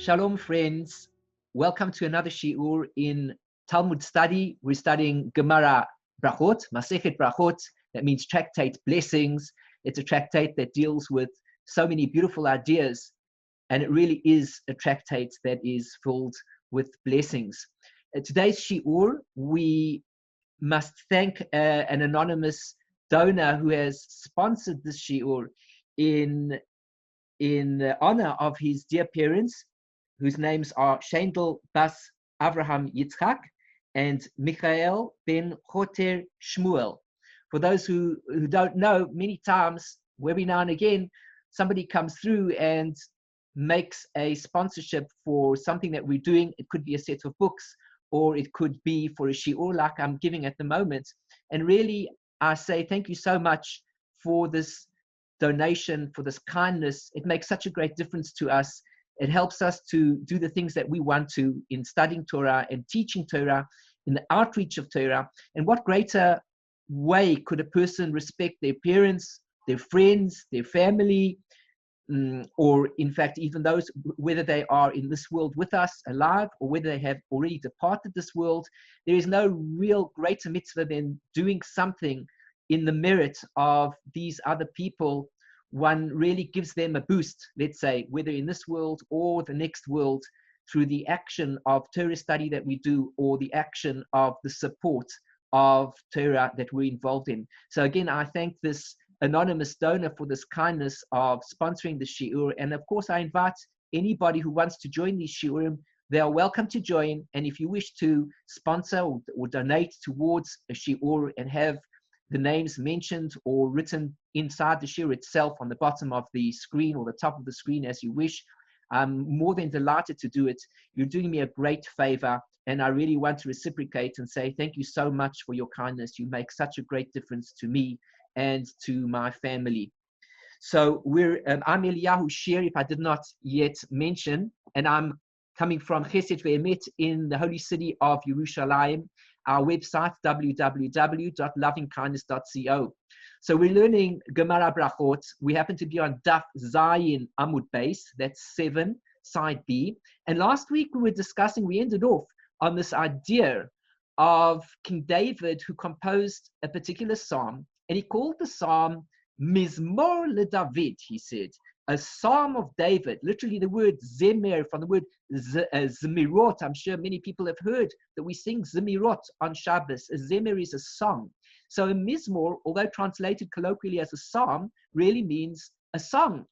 Shalom, friends. Welcome to another Shear in Talmud study. We're studying Gemara Berachot, Masechet Berachot. That means tractate blessings. It's a tractate that deals with so many beautiful ideas, and it really is a tractate that is filled with blessings. Today's Shear, we must thank an anonymous donor who has sponsored this Shear in honor of his dear parents, whose names are Shendel Bas Avraham Yitzchak and Michael Ben Choter Shmuel. For those who don't know, many times, every now and again, somebody comes through and makes a sponsorship for something that we're doing. It could be a set of books, or it could be for a shiur like I'm giving at the moment. And really, I say thank you so much for this donation, for this kindness. It makes such a great difference to us. It helps us to do the things that we want to in studying Torah and teaching Torah, in the outreach of Torah. And what greater way could a person respect their parents, their friends, their family, or in fact, even those, whether they are in this world with us alive or whether they have already departed this world. There is no real greater mitzvah than doing something in the merit of these other people. One really gives them a boost, let's say, whether in this world or the next world, through the action of Torah study that we do, or the action of the support of Torah that we're involved in. So again, I thank this anonymous donor for this kindness of sponsoring the shiur. And of course, I invite anybody who wants to join these shiurim. They are welcome to join. And if you wish to sponsor or donate towards a shiur and have the names mentioned or written inside the shiur itself on the bottom of the screen or the top of the screen as you wish, I'm more than delighted to do it. You're doing me a great favor, and I really want to reciprocate and say thank you so much for your kindness. You make such a great difference to me and to my family. So I'm Eliyahu Shear, if I did not yet mention, and I'm coming from Chesed Ve'emet in the holy city of Yerushalayim. Our website, www.lovingkindness.co. So we're learning Gemara Berachot. We happen to be on Daf Zayin Amud Beis, that's 7, side B. And last week we ended off on this idea of King David, who composed a particular psalm, and he called the psalm Mizmor LeDavid, he said, a psalm of David. Literally the word zemer, from the word zemirot. I'm sure many people have heard that we sing zemirot on Shabbos. A zemer is a song. So a mizmor, although translated colloquially as a psalm, really means a song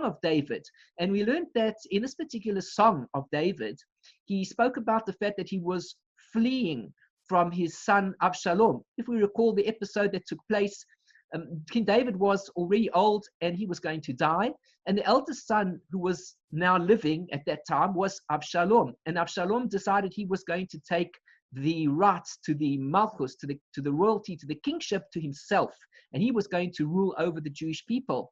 of David. And we learned that in this particular song of David, he spoke about the fact that he was fleeing from his son Absalom. If we recall the episode that took place, King David was already old and he was going to die. And the eldest son, who was now living at that time, was Absalom. And Absalom decided he was going to take the rights to the malchus, to the royalty, to the kingship to himself. And he was going to rule over the Jewish people.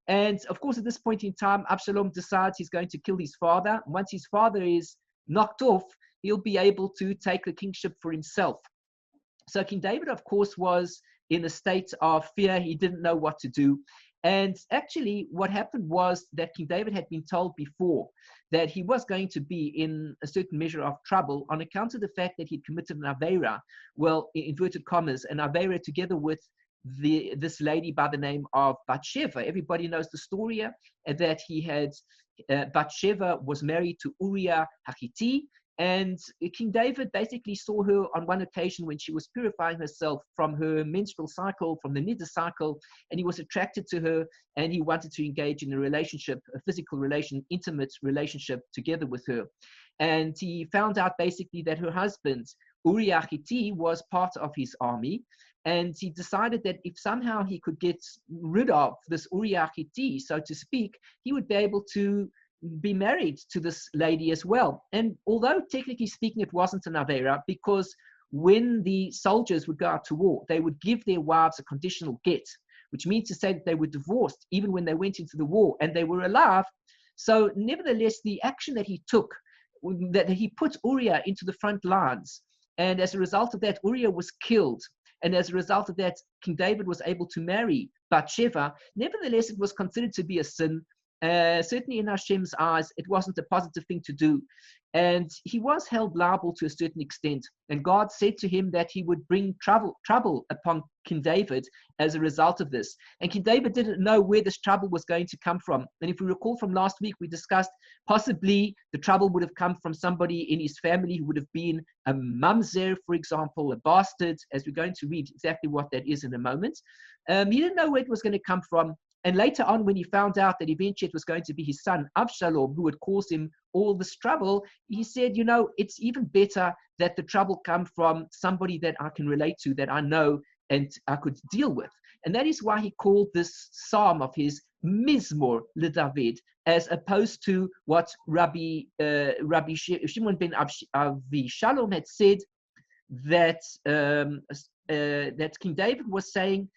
And of course, at this point in time, Absalom decides he's going to kill his father. Once his father is knocked off, he'll be able to take the kingship for himself. So King David, of course, was in a state of fear. He didn't know what to do. And actually, what happened was that King David had been told before that he was going to be in a certain measure of trouble on account of the fact that he'd committed an aveira, well, in inverted commas, an aveira together with this lady by the name of Bathsheba. Everybody knows the story, that he had, Bathsheba was married to Uriah Haggiti. And King David basically saw her on one occasion when she was purifying herself from her menstrual cycle, from the niddah cycle, and he was attracted to her, and he wanted to engage in a relationship, a physical relation, intimate relationship together with her. And he found out basically that her husband, Uriah Haggiti, was part of his army, and he decided that if somehow he could get rid of this Uriah Haggiti, so to speak, he would be able to be married to this lady as well. And although technically speaking it wasn't an aveira, because when the soldiers would go out to war, they would give their wives a conditional get, which means to say that they were divorced even when they went into the war and they were alive. So nevertheless, the action that he took, that he put Uriah into the front lines, and as a result of that, Uriah was killed. And as a result of that, King David was able to marry Bathsheba. Nevertheless, it was considered to be a sin. Certainly in Hashem's eyes, it wasn't a positive thing to do. And he was held liable to a certain extent. And God said to him that he would bring trouble upon King David as a result of this. And King David didn't know where this trouble was going to come from. And if we recall from last week, we discussed possibly the trouble would have come from somebody in his family who would have been a mamzer, for example, a bastard, as we're going to read exactly what that is in a moment. He didn't know where it was going to come from. And later on, when he found out that eventually it was going to be his son, Avshalom, who would cause him all this trouble, he said, it's even better that the trouble come from somebody that I can relate to, that I know and I could deal with. And that is why he called this psalm of his Mizmor LeDavid, as opposed to what Rabbi Shimon ben Avishalom had said, that King David was saying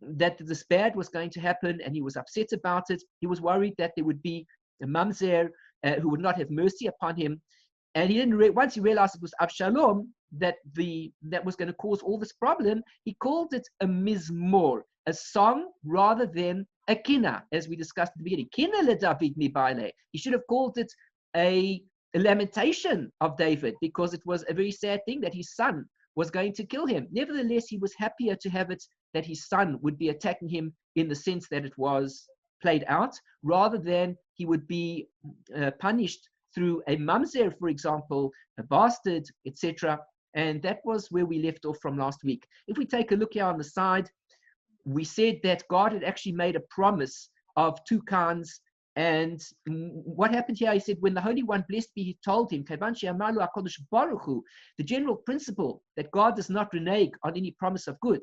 that this bad was going to happen, and he was upset about it. He was worried that there would be a mamzer who would not have mercy upon him. And he didn't. Once he realized it was Avshalom that was going to cause all this problem, he called it a mizmor, a song rather than a kina, as we discussed at the beginning. Kina le David mi baile. He should have called it a lamentation of David, because it was a very sad thing that his son was going to kill him. Nevertheless, he was happier to have it that his son would be attacking him in the sense that it was played out, rather than he would be punished through a mamzer, for example, a bastard, etc. And that was where we left off from last week. If we take a look here on the side, we said that God had actually made a promise of two kinds. And what happened here, he said, when the Holy One, blessed be he, told him, the general principle that God does not renege on any promise of good,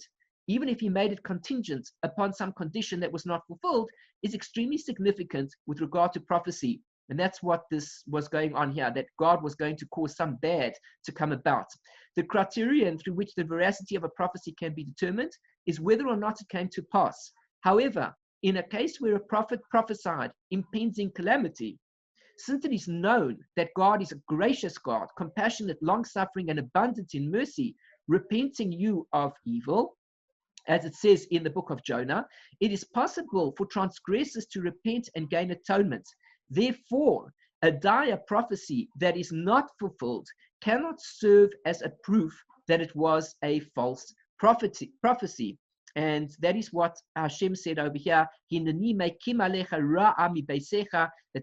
even if he made it contingent upon some condition that was not fulfilled, is extremely significant with regard to prophecy. And that's what this was going on here, that God was going to cause some bad to come about. The criterion through which the veracity of a prophecy can be determined is whether or not it came to pass. However, in a case where a prophet prophesied impending calamity, since it is known that God is a gracious God, compassionate, long-suffering, and abundant in mercy, repenting you of evil, as it says in the book of Jonah, it is possible for transgressors to repent and gain atonement. Therefore, a dire prophecy that is not fulfilled cannot serve as a proof that it was a false prophecy. And that is what Hashem said over here, that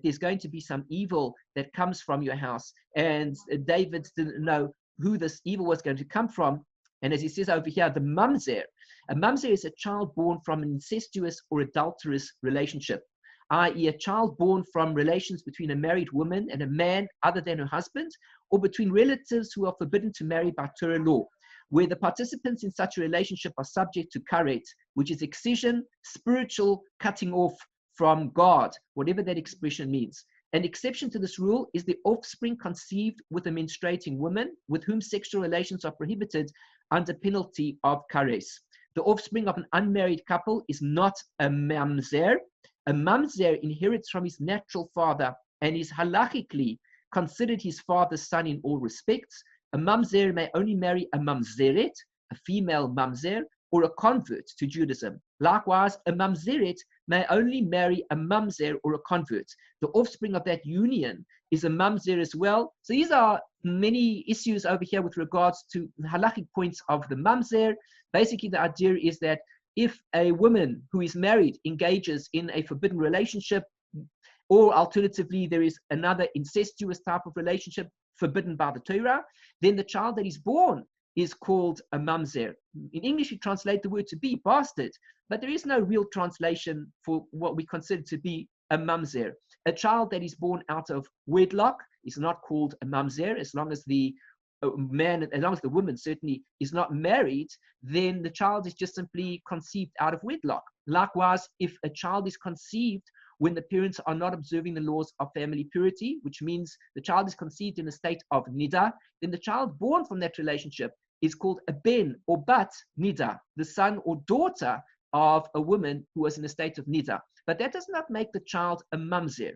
there's going to be some evil that comes from your house. And David didn't know who this evil was going to come from. And as he says over here, the mamzer. A mamzer is a child born from an incestuous or adulterous relationship, i.e. a child born from relations between a married woman and a man other than her husband, or between relatives who are forbidden to marry by Torah law, where the participants in such a relationship are subject to karet, which is excision, spiritual cutting off from God, whatever that expression means. An exception to this rule is the offspring conceived with a menstruating woman with whom sexual relations are prohibited under penalty of kares. The offspring of an unmarried couple is not a mamzer. A mamzer inherits from his natural father and is halachically considered his father's son in all respects. A mamzer may only marry a mamzeret, a female mamzer, or a convert to Judaism. Likewise, a mamzeret may only marry a mamzer or a convert. The offspring of that union is a mamzer as well. So these are many issues over here with regards to the halachic points of the mamzer. Basically, the idea is that if a woman who is married engages in a forbidden relationship, or alternatively, there is another incestuous type of relationship forbidden by the Torah, then the child that is born is called a mamzer. In English, we translate the word to be bastard, but there is no real translation for what we consider to be a mamzer. A child that is born out of wedlock is not called a mamzer. As long as the woman certainly is not married, then the child is just simply conceived out of wedlock. Likewise, if a child is conceived when the parents are not observing the laws of family purity, which means the child is conceived in a state of nida, then the child born from that relationship is called a ben or bat nida, the son or daughter of a woman who was in a state of nida. But that does not make the child a mamzer.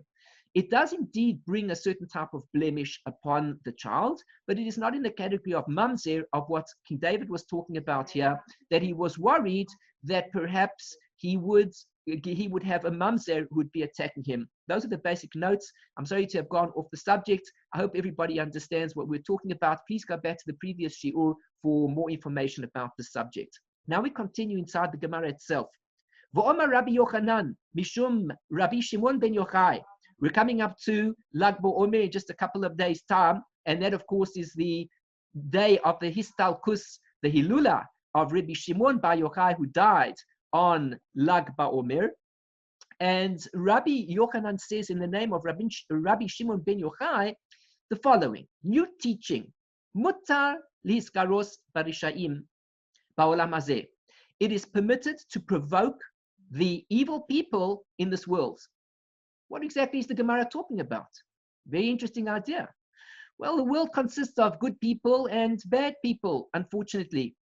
It does indeed bring a certain type of blemish upon the child, but it is not in the category of mamzer, of what King David was talking about here, that he was worried that perhaps he would have a mamzer who would be attacking him. those are the basic notes. I'm sorry to have gone off the subject. I hope everybody understands what we're talking about. Please go back to the previous Shear for more information about the subject. Now we continue inside the Gemara itself. V'omar Rabbi Yochanan, Mishum Rabbi Shimon ben Yochai. We're coming up to Lag BaOmer in just a couple of days' time, and that, of course, is the day of the Histalkus, the Hilula of Rabbi Shimon bar Yochai, who died on Lag BaOmer. And Rabbi Yochanan says in the name of Rabbi Shimon ben Yochai the following: new teaching, mutar lihiskaros barishaim ba'olam hazeh. It is permitted to provoke the evil people in this world. What exactly is the Gemara talking about? Very interesting idea. Well, the world consists of good people and bad people, unfortunately.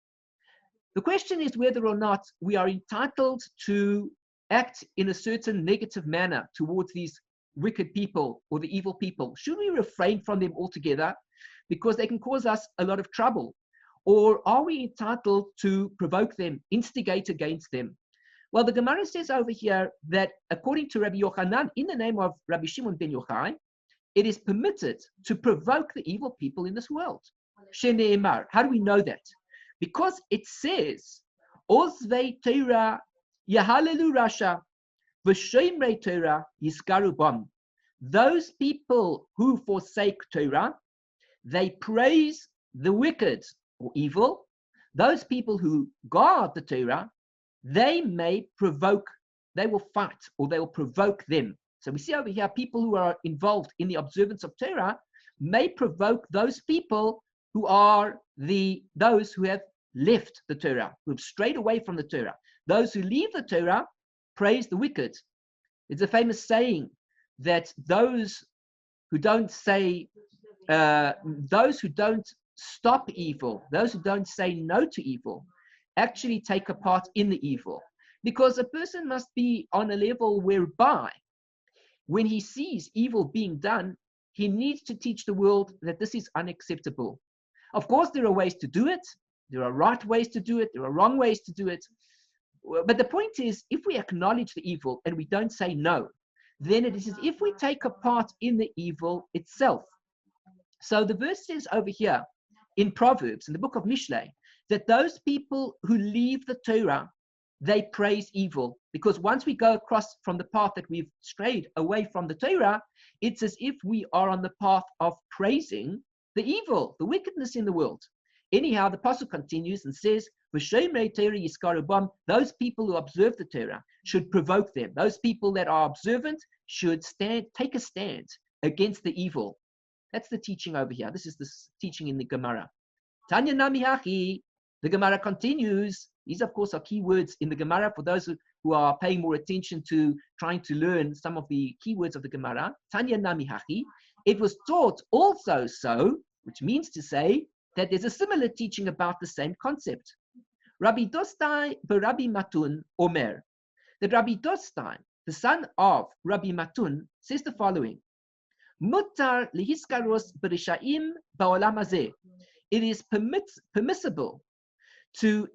The question is whether or not we are entitled to act in a certain negative manner towards these wicked people or the evil people. Should we refrain from them altogether because they can cause us a lot of trouble? Or are we entitled to provoke them, instigate against them? Well, the Gemara says over here that according to Rabbi Yochanan, in the name of Rabbi Shimon ben Yochai, it is permitted to provoke the evil people in this world. Shene'emar. How do we know that? Because it says, Ozvei Torah Yahalelu Rasha, V'shomrei Torah Yiskaru Bam. Those people who forsake Torah, they praise the wicked or evil. Those people who guard the Torah, they may provoke, they will fight or they will provoke them. So we see over here people who are involved in the observance of Torah may provoke those people who are those who have left the Torah, who have strayed away from the Torah. Those who leave the Torah praise the wicked. It's a famous saying that those who don't stop evil, those who don't say no to evil, actually take a part in the evil. Because a person must be on a level whereby when he sees evil being done, he needs to teach the world that this is unacceptable. Of course, there are ways to do it. There are right ways to do it. There are wrong ways to do it. But the point is, if we acknowledge the evil and we don't say no, then it is as if we take a part in the evil itself. So the verse says over here in Proverbs, in the book of Mishlei, that those people who leave the Torah, they praise evil. Because once we go across from the path that we've strayed away from the Torah, it's as if we are on the path of praising the evil, the wickedness in the world. Anyhow, the Pasuk continues and says, V'shomrei Torah yiskaru bam. Those people who observe the Torah should provoke them. Those people that are observant should take a stand against the evil. That's the teaching over here. This is the teaching in the Gemara. Tanya nami hachi. The Gemara continues. These, of course, are key words in the Gemara for those who are paying more attention to trying to learn some of the key words of the Gemara. Tanya nami hachi. It was taught also so, which means to say that there's a similar teaching about the same concept. Rabbi Dostai Rabbi Matun Omer. That Rabbi Dostai, the son of Rabbi Matun, says the following: Mutar lihiskaros berishaim ba'olam hazeh. It is permissible to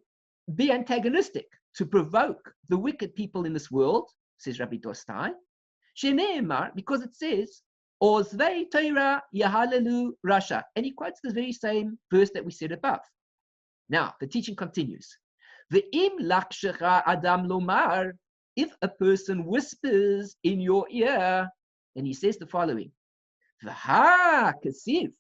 be antagonistic, to provoke the wicked people in this world, says Rabbi Dostai. Shene'emar, because it says, Ozvei Torah Yahalelu Rasha. And he quotes the very same verse that we said above. Now, the teaching continues. Ve'im lakshecha adam lomar. If a person whispers in your ear, and he says the following, V'ha kasiv.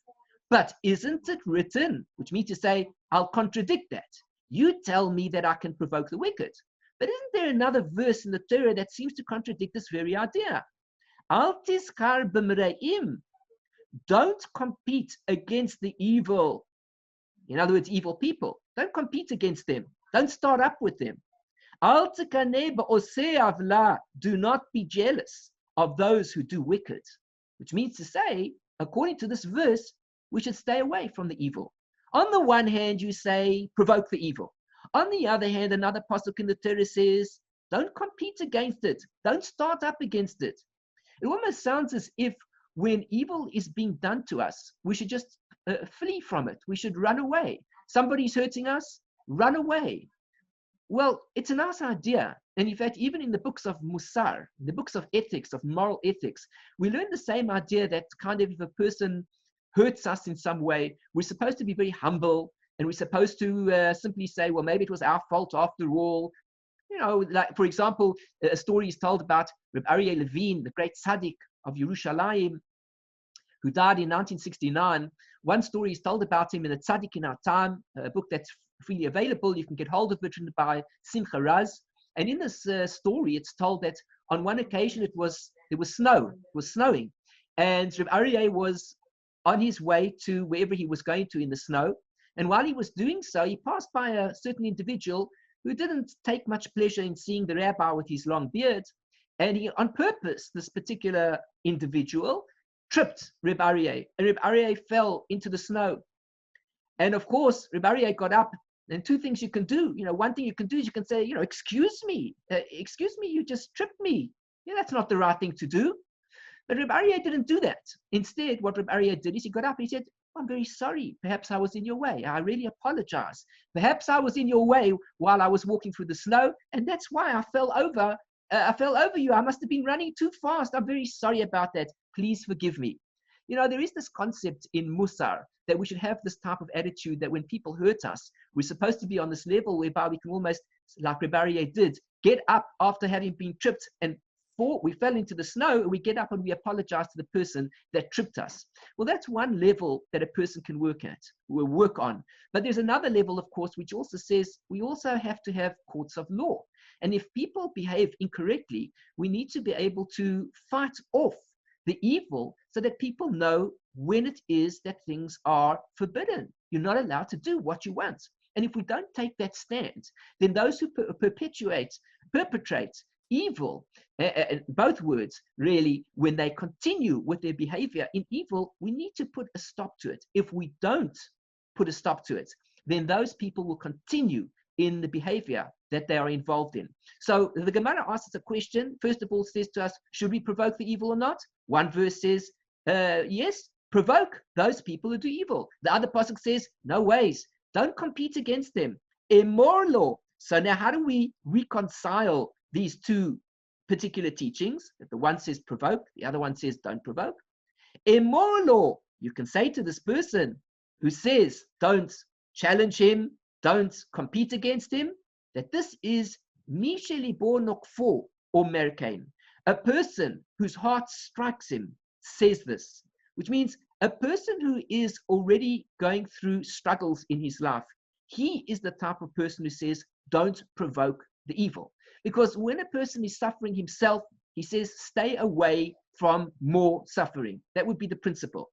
But isn't it written? Which means to say, I'll contradict that. You tell me that I can provoke the wicked. But isn't there another verse in the Torah that seems to contradict this very idea? Al tizkar b'mre'im. Don't compete against the evil. In other words, evil people. Don't compete against them. Don't start up with them. Al tikaneh ba'osei avla. Do not be jealous of those who do wicked. Which means to say, according to this verse, we should stay away from the evil. On the one hand, you say, provoke the evil. On the other hand, another pasuk in the Torah says, don't compete against it. Don't start up against it. It almost sounds as if when evil is being done to us, we should just flee from it. We should run away. Somebody's hurting us, run away. Well, it's a nice idea. And in fact, even in the books of Musar, the books of ethics, of moral ethics, we learn the same idea that kind of if a person hurts us in some way, we're supposed to be very humble, and we're supposed to simply say, well, maybe it was our fault after all. You know, like, for example, a story is told about Reb Aryeh Levine, the great tzaddik of Yerushalayim, who died in 1969. One story is told about him in a Tzaddik in Our Time, a book that's freely available. You can get hold of it, written by Simcha Raz. And in this story, it's told that on one occasion there was snow. It was snowing. And Reb Aryeh was on his way to wherever he was going to in the snow. And while he was doing so, he passed by a certain individual who didn't take much pleasure in seeing the rabbi with his long beard. And he, on purpose, this particular individual tripped Reb Aryeh, and Reb Aryeh fell into the snow. And of course, Reb Aryeh got up, and two things you can do. You know, one thing you can do is you can say, you know, excuse me, you just tripped me. Yeah, that's not the right thing to do. But Reb Aryeh didn't do that. Instead, what Reb Aryeh did is he got up and he said, I'm very sorry. Perhaps I was in your way. I really apologize. Perhaps I was in your way while I was walking through the snow, and that's why I fell over. I fell over you. I must have been running too fast. I'm very sorry about that. Please forgive me. You know, there is this concept in Musar that we should have this type of attitude that when people hurt us, we're supposed to be on this level whereby we can almost, like Reb Aryeh did, get up after having been tripped, and we fell into the snow, and we get up and we apologize to the person that tripped us. Well, that's one level that a person can work on. But there's another level, of course, which also says we also have to have courts of law. And if people behave incorrectly, we need to be able to fight off the evil so that people know when it is that things are forbidden. You're not allowed to do what you want. And if we don't take that stand, then those who perpetrate evil, both words really, when they continue with their behavior in evil, we need to put a stop to it. If we don't put a stop to it, then those people will continue in the behavior that they are involved in. So the Gemara asks us a question. First of all, says to us, should we provoke the evil or not? One verse says, yes, provoke those people who do evil. The other pasuk says, no ways, don't compete against them. Immoral law. So now how do we reconcile these two particular teachings? The one says provoke, the other one says don't provoke. Immoral law. You can say to this person who says don't challenge him, don't compete against him, that this is Misheli Bornok for or Merkain. A person whose heart strikes him says this, which means a person who is already going through struggles in his life, he is the type of person who says, don't provoke the evil. Because when a person is suffering himself, he says, stay away from more suffering. That would be the principle.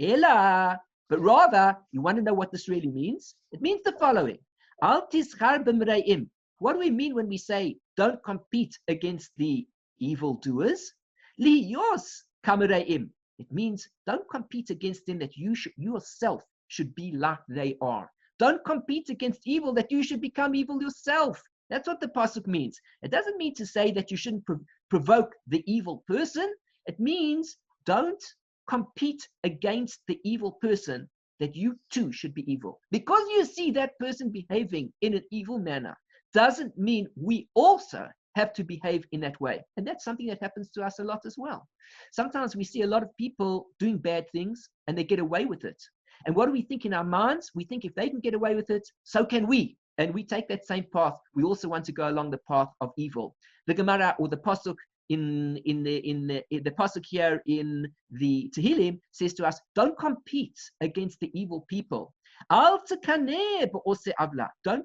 Ela, but rather, you want to know what this really means? It means the following. Al tizchar b'mre'im. What do we mean when we say, don't compete against the evildoers? Liyos kamere'im. It means don't compete against them that you yourself should be like they are. Don't compete against evil that you should become evil yourself. That's what the pasuk means. It doesn't mean to say that you shouldn't provoke the evil person. It means don't compete against the evil person that you too should be evil. Because you see that person behaving in an evil manner doesn't mean we also have to behave in that way. And that's something that happens to us a lot as well. Sometimes we see a lot of people doing bad things and they get away with it. And what do we think in our minds? We think if they can get away with it, so can we. And we take that same path. We also want to go along the path of evil. The Gemara or the pasuk in the pasuk here in the Tehillim says to us, don't compete against the evil people. Don't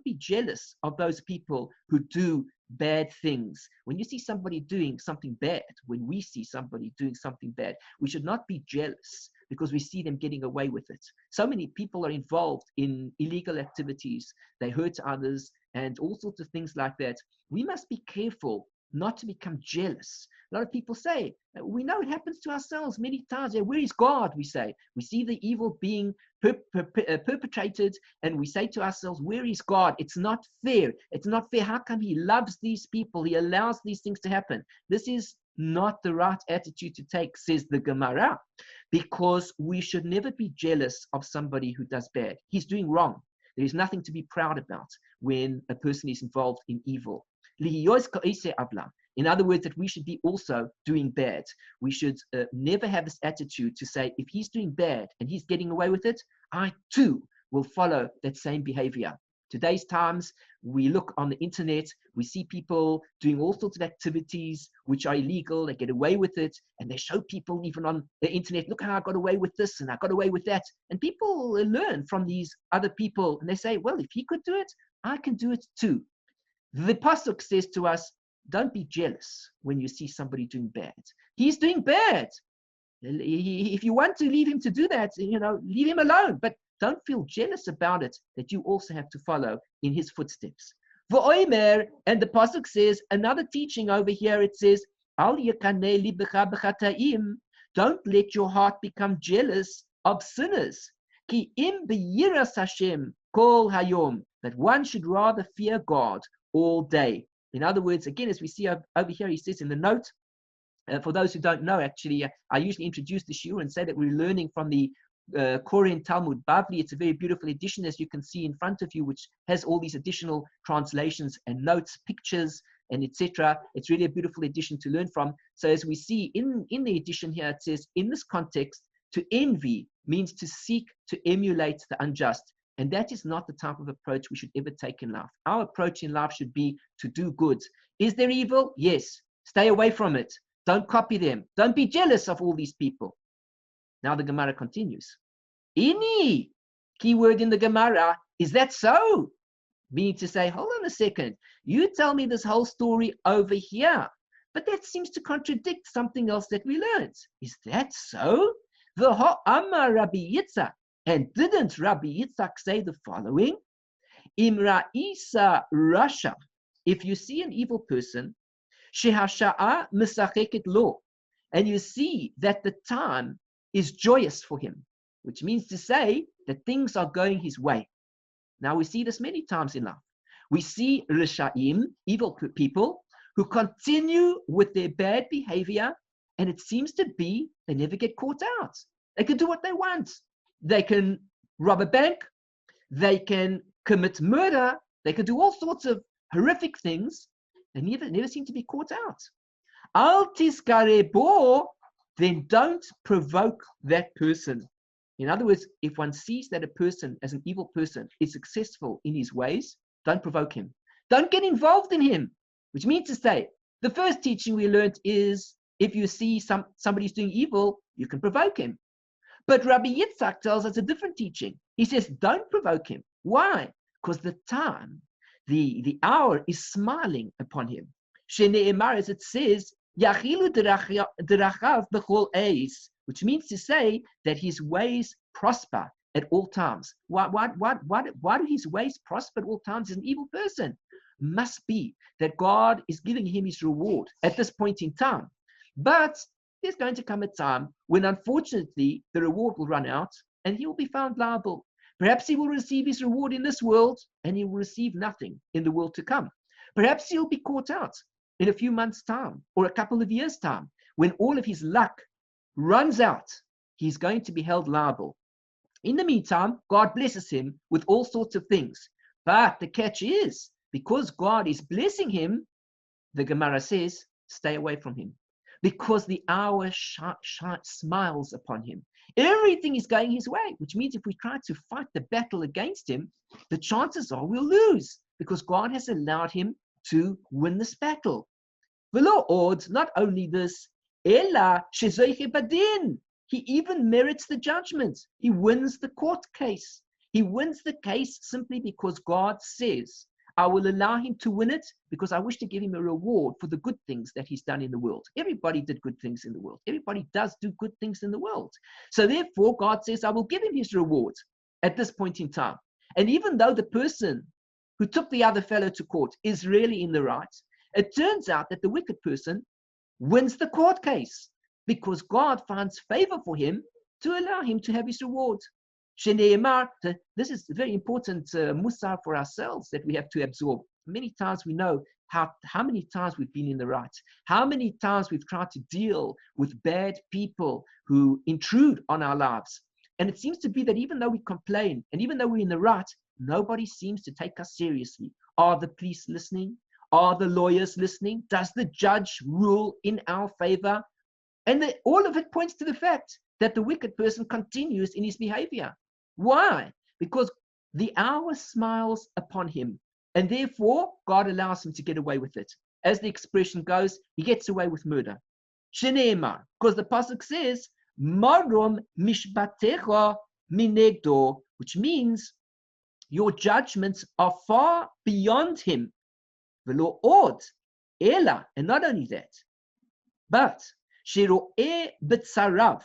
be jealous of those people who do bad things. When you see somebody doing something bad, when we see somebody doing something bad, we should not be jealous because we see them getting away with it. So many people are involved in illegal activities. They hurt others and all sorts of things like that. We must be careful not to become jealous. A lot of people say, we know it happens to ourselves many times. Where is God? We say. We see the evil being perpetrated and we say to ourselves, where is God? It's not fair. It's not fair. How come he loves these people? He allows these things to happen. This is not the right attitude to take, says the Gemara, because we should never be jealous of somebody who does bad. He's doing wrong. There is nothing to be proud about when a person is involved in evil. In other words, that we should be also doing bad. We should never have this attitude to say, if he's doing bad and he's getting away with it, I too will follow that same behavior. Today's times, we look on the internet, we see people doing all sorts of activities which are illegal, they get away with it, and they show people even on the internet, look how I got away with this and I got away with that. And people learn from these other people, and they say, well, if he could do it, I can do it too. The pasuk says to us, don't be jealous when you see somebody doing bad. He's doing bad. If you want to leave him to do that, leave him alone. But don't feel jealous about it, that you also have to follow in his footsteps. V'oimer, and the pasuk says, another teaching over here, it says, Al yakaneh libecha b'chataim, don't let your heart become jealous of sinners. Ki im beyiras Hashem kol hayom, that one should rather fear God all day. In other words, again, as we see over here, he says in the note, for those who don't know, actually, I usually introduce the Shear and say that we're learning from the Koren Talmud Bavli. It's a very beautiful edition, as you can see in front of you, which has all these additional translations and notes, pictures, and etc. It's really a beautiful edition to learn from. So as we see in the edition here, it says, in this context, to envy means to seek to emulate the unjust. And that is not the type of approach we should ever take in life. Our approach in life should be to do good. Is there evil? Yes. Stay away from it. Don't copy them. Don't be jealous of all these people. Now the Gemara continues. Ini, keyword in the Gemara, is that so? Meaning to say, hold on a second. You tell me this whole story over here, but that seems to contradict something else that we learned. Is that so? The Amar Rabbi Yitzchak. And didn't Rabbi Yitzchak say the following? Imra Isa Rasha. If you see an evil person, Shehasha'a misacheket lo, and you see that the time is joyous for him, which means to say that things are going his way. Now we see this many times in life. We see Risha'im, evil people, who continue with their bad behavior, and it seems to be they never get caught out. They can do what they want. They can rob a bank, they can commit murder, they can do all sorts of horrific things. They never seem to be caught out. Al tiskare bo, then don't provoke that person. In other words, if one sees that a person as an evil person is successful in his ways, don't provoke him. Don't get involved in him, which means to say, the first teaching we learned is if you see somebody's doing evil, you can provoke him. But Rabbi Yitzchak tells us a different teaching. He says, don't provoke him. Why? Because the time, the hour is smiling upon him. Shene'emar, as it says, Yachilu derachav b'chol eis, which means to say that his ways prosper at all times. Why do his ways prosper at all times? He's an evil person. Must be that God is giving him his reward at this point in time. But there's going to come a time when, unfortunately, the reward will run out and he will be found liable. Perhaps he will receive his reward in this world and he will receive nothing in the world to come. Perhaps he'll be caught out in a few months' time or a couple of years' time. When all of his luck runs out, he's going to be held liable. In the meantime, God blesses him with all sorts of things. But the catch is, because God is blessing him, the Gemara says, stay away from him. Because the hour smiles upon him. Everything is going his way, which means if we try to fight the battle against him, the chances are we'll lose, because God has allowed him to win this battle. V'lo od, not only this, ela shezoiche badin, he even merits the judgment. He wins the court case. He wins the case simply because God says, I will allow him to win it because I wish to give him a reward for the good things that he's done in the world. Everybody did good things in the world. Everybody does do good things in the world. So therefore, God says, I will give him his reward at this point in time. And even though the person who took the other fellow to court is really in the right, it turns out that the wicked person wins the court case because God finds favor for him to allow him to have his reward. Shene'emar, this is a very important musar for ourselves that we have to absorb. Many times we know how many times we've been in the right, how many times we've tried to deal with bad people who intrude on our lives. And it seems to be that even though we complain and even though we're in the right, nobody seems to take us seriously. Are the police listening? Are the lawyers listening? Does the judge rule in our favor? And all of it points to the fact that the wicked person continues in his behavior. Why? Because the hour smiles upon him, and therefore God allows him to get away with it. As the expression goes, he gets away with murder. Sheneemar, because the pasuk says, Marom mishbatecha minegdo, which means your judgments are far beyond him. Velo od, ela, and not only that, but shero'eh b'tzarav,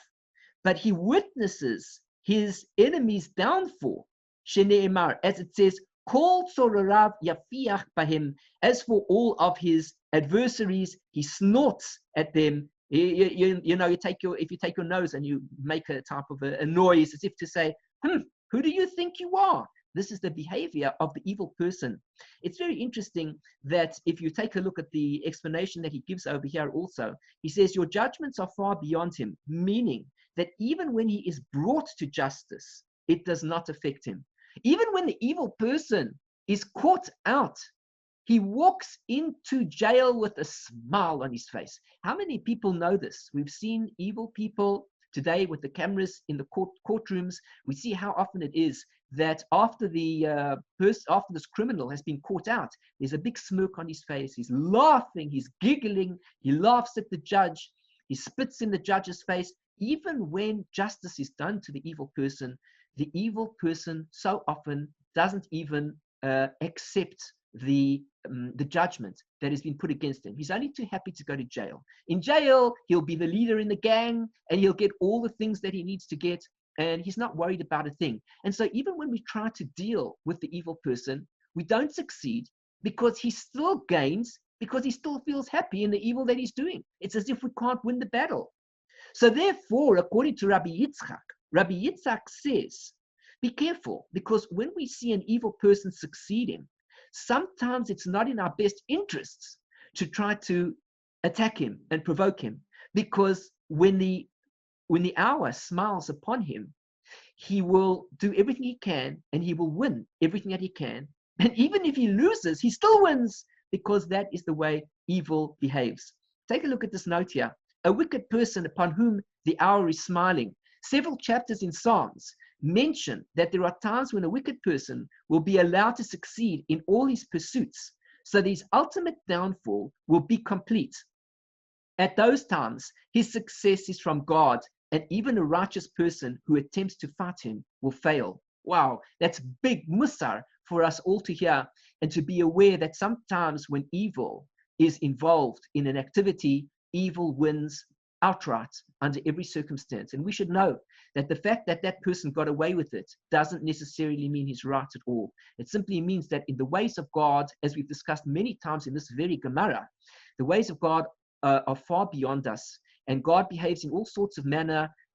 but he witnesses his enemy's downfall. Sheneemar, as it says, Kol tzorarav yafiach bahim. As for all of his adversaries, he snorts at them. You know, if you take your nose and you make a type of a noise as if to say, who do you think you are? This is the behavior of the evil person. It's very interesting that if you take a look at the explanation that he gives over here also, he says your judgments are far beyond him, meaning that even when he is brought to justice, it does not affect him. Even when the evil person is caught out, he walks into jail with a smile on his face. How many people know this? We've seen evil people today with the cameras in the courtrooms. We see how often it is that after this criminal has been caught out, there's a big smirk on his face. He's laughing, he's giggling, he laughs at the judge, he spits in the judge's face. Even when justice is done to the evil person so often doesn't even accept the judgment that has been put against him. He's only too happy to go to jail. In jail, he'll be the leader in the gang, and he'll get all the things that he needs to get, and he's not worried about a thing. And so even when we try to deal with the evil person, we don't succeed because he still gains, because he still feels happy in the evil that he's doing. It's as if we can't win the battle. So therefore, according to Rabbi Yitzchak says, be careful, because when we see an evil person succeeding, sometimes it's not in our best interests to try to attack him and provoke him, because when the hour smiles upon him, he will do everything he can and he will win everything that he can. And even if he loses, he still wins, because that is the way evil behaves. Take a look at this note here. A wicked person upon whom the hour is smiling. Several chapters in Psalms mention that there are times when a wicked person will be allowed to succeed in all his pursuits, so that his ultimate downfall will be complete. At those times, his success is from God, and even a righteous person who attempts to fight him will fail. Wow, that's big musar for us all to hear, and to be aware that sometimes when evil is involved in an activity, evil wins outright under every circumstance. And we should know that the fact that that person got away with it doesn't necessarily mean he's right at all. It simply means that in the ways of God, as we've discussed many times in this very Gemara, the ways of God are far beyond us. And God behaves in all sorts of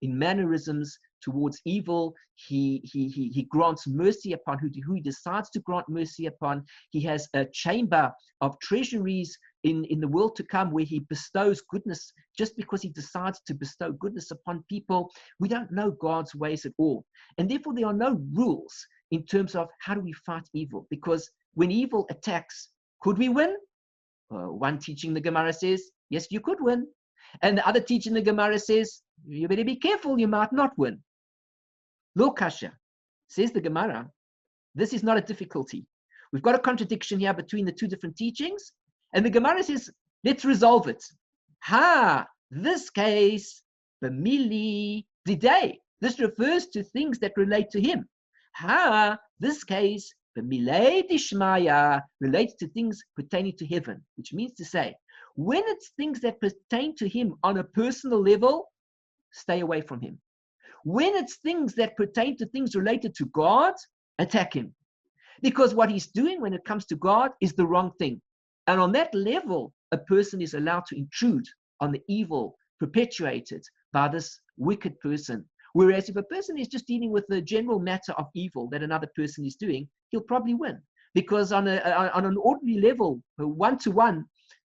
mannerisms towards evil. He grants mercy upon who he decides to grant mercy upon. He has a chamber of treasuries in the world to come where he bestows goodness just because he decides to bestow goodness upon people. We don't know God's ways at all. And therefore, there are no rules in terms of how do we fight evil, because when evil attacks, could we win? One teaching the Gemara says, yes, you could win. And the other teaching the Gemara says, you better be careful, you might not win. Lo kasha, says the Gemara, this is not a difficulty. We've got a contradiction here between the two different teachings. And the Gemara says, let's resolve it. This case, b'mili didei. This refers to things that relate to him. This case, b'milei dishmaya, relates to things pertaining to heaven, which means to say, when it's things that pertain to him on a personal level, stay away from him. When it's things that pertain to things related to God, attack him. Because what he's doing when it comes to God is the wrong thing. And on that level, a person is allowed to intrude on the evil perpetuated by this wicked person. Whereas if a person is just dealing with the general matter of evil that another person is doing, he'll probably win. Because on an ordinary level, one-to-one,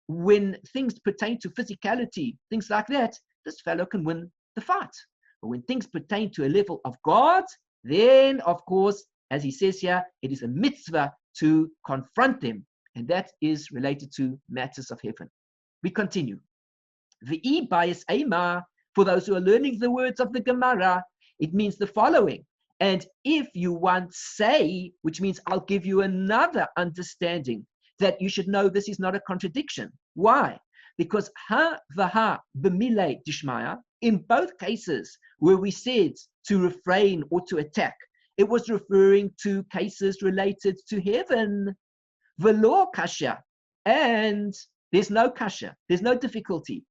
when things pertain to physicality, things like that, this fellow can win the fight. But when things pertain to a level of God, then, of course, as he says here, it is a mitzvah to confront them and that is related to matters of heaven. We continue. V'i bias ema, for those who are learning the words of the Gemara, it means the following. And if you want say, which means I'll give you another understanding, that you should know this is not a contradiction. Why? Because ha vaha b'milei dishmaya, in both cases where we said to refrain or to attack, it was referring to cases related to heaven. V'lo kasha, and there's no kasha, there's no difficulty.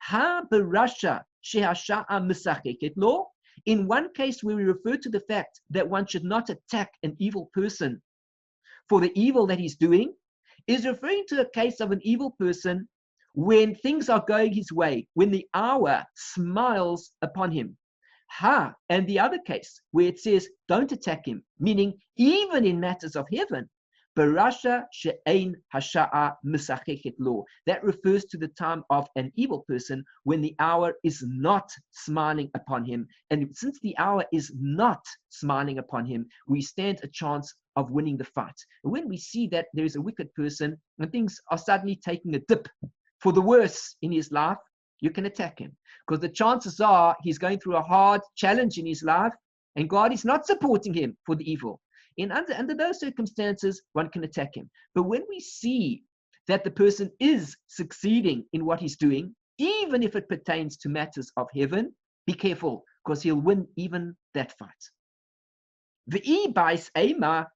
Ha barasha shehasha'a misacheket lo. In one case where we refer to the fact that one should not attack an evil person for the evil that he's doing, is referring to a case of an evil person when things are going his way, when the hour smiles upon him. Ha, and the other case where it says don't attack him, meaning even in matters of heaven, barasha she'ein hasha'a misacheket lo. That refers to the time of an evil person when the hour is not smiling upon him. And since the hour is not smiling upon him, we stand a chance of winning the fight. And when we see that there is a wicked person and things are suddenly taking a dip for the worse in his life, you can attack him. Because the chances are he's going through a hard challenge in his life and God is not supporting him for the evil. Under those circumstances, one can attack him. But when we see that the person is succeeding in what he's doing, even if it pertains to matters of heaven, be careful, because he'll win even that fight. V'i bais ema,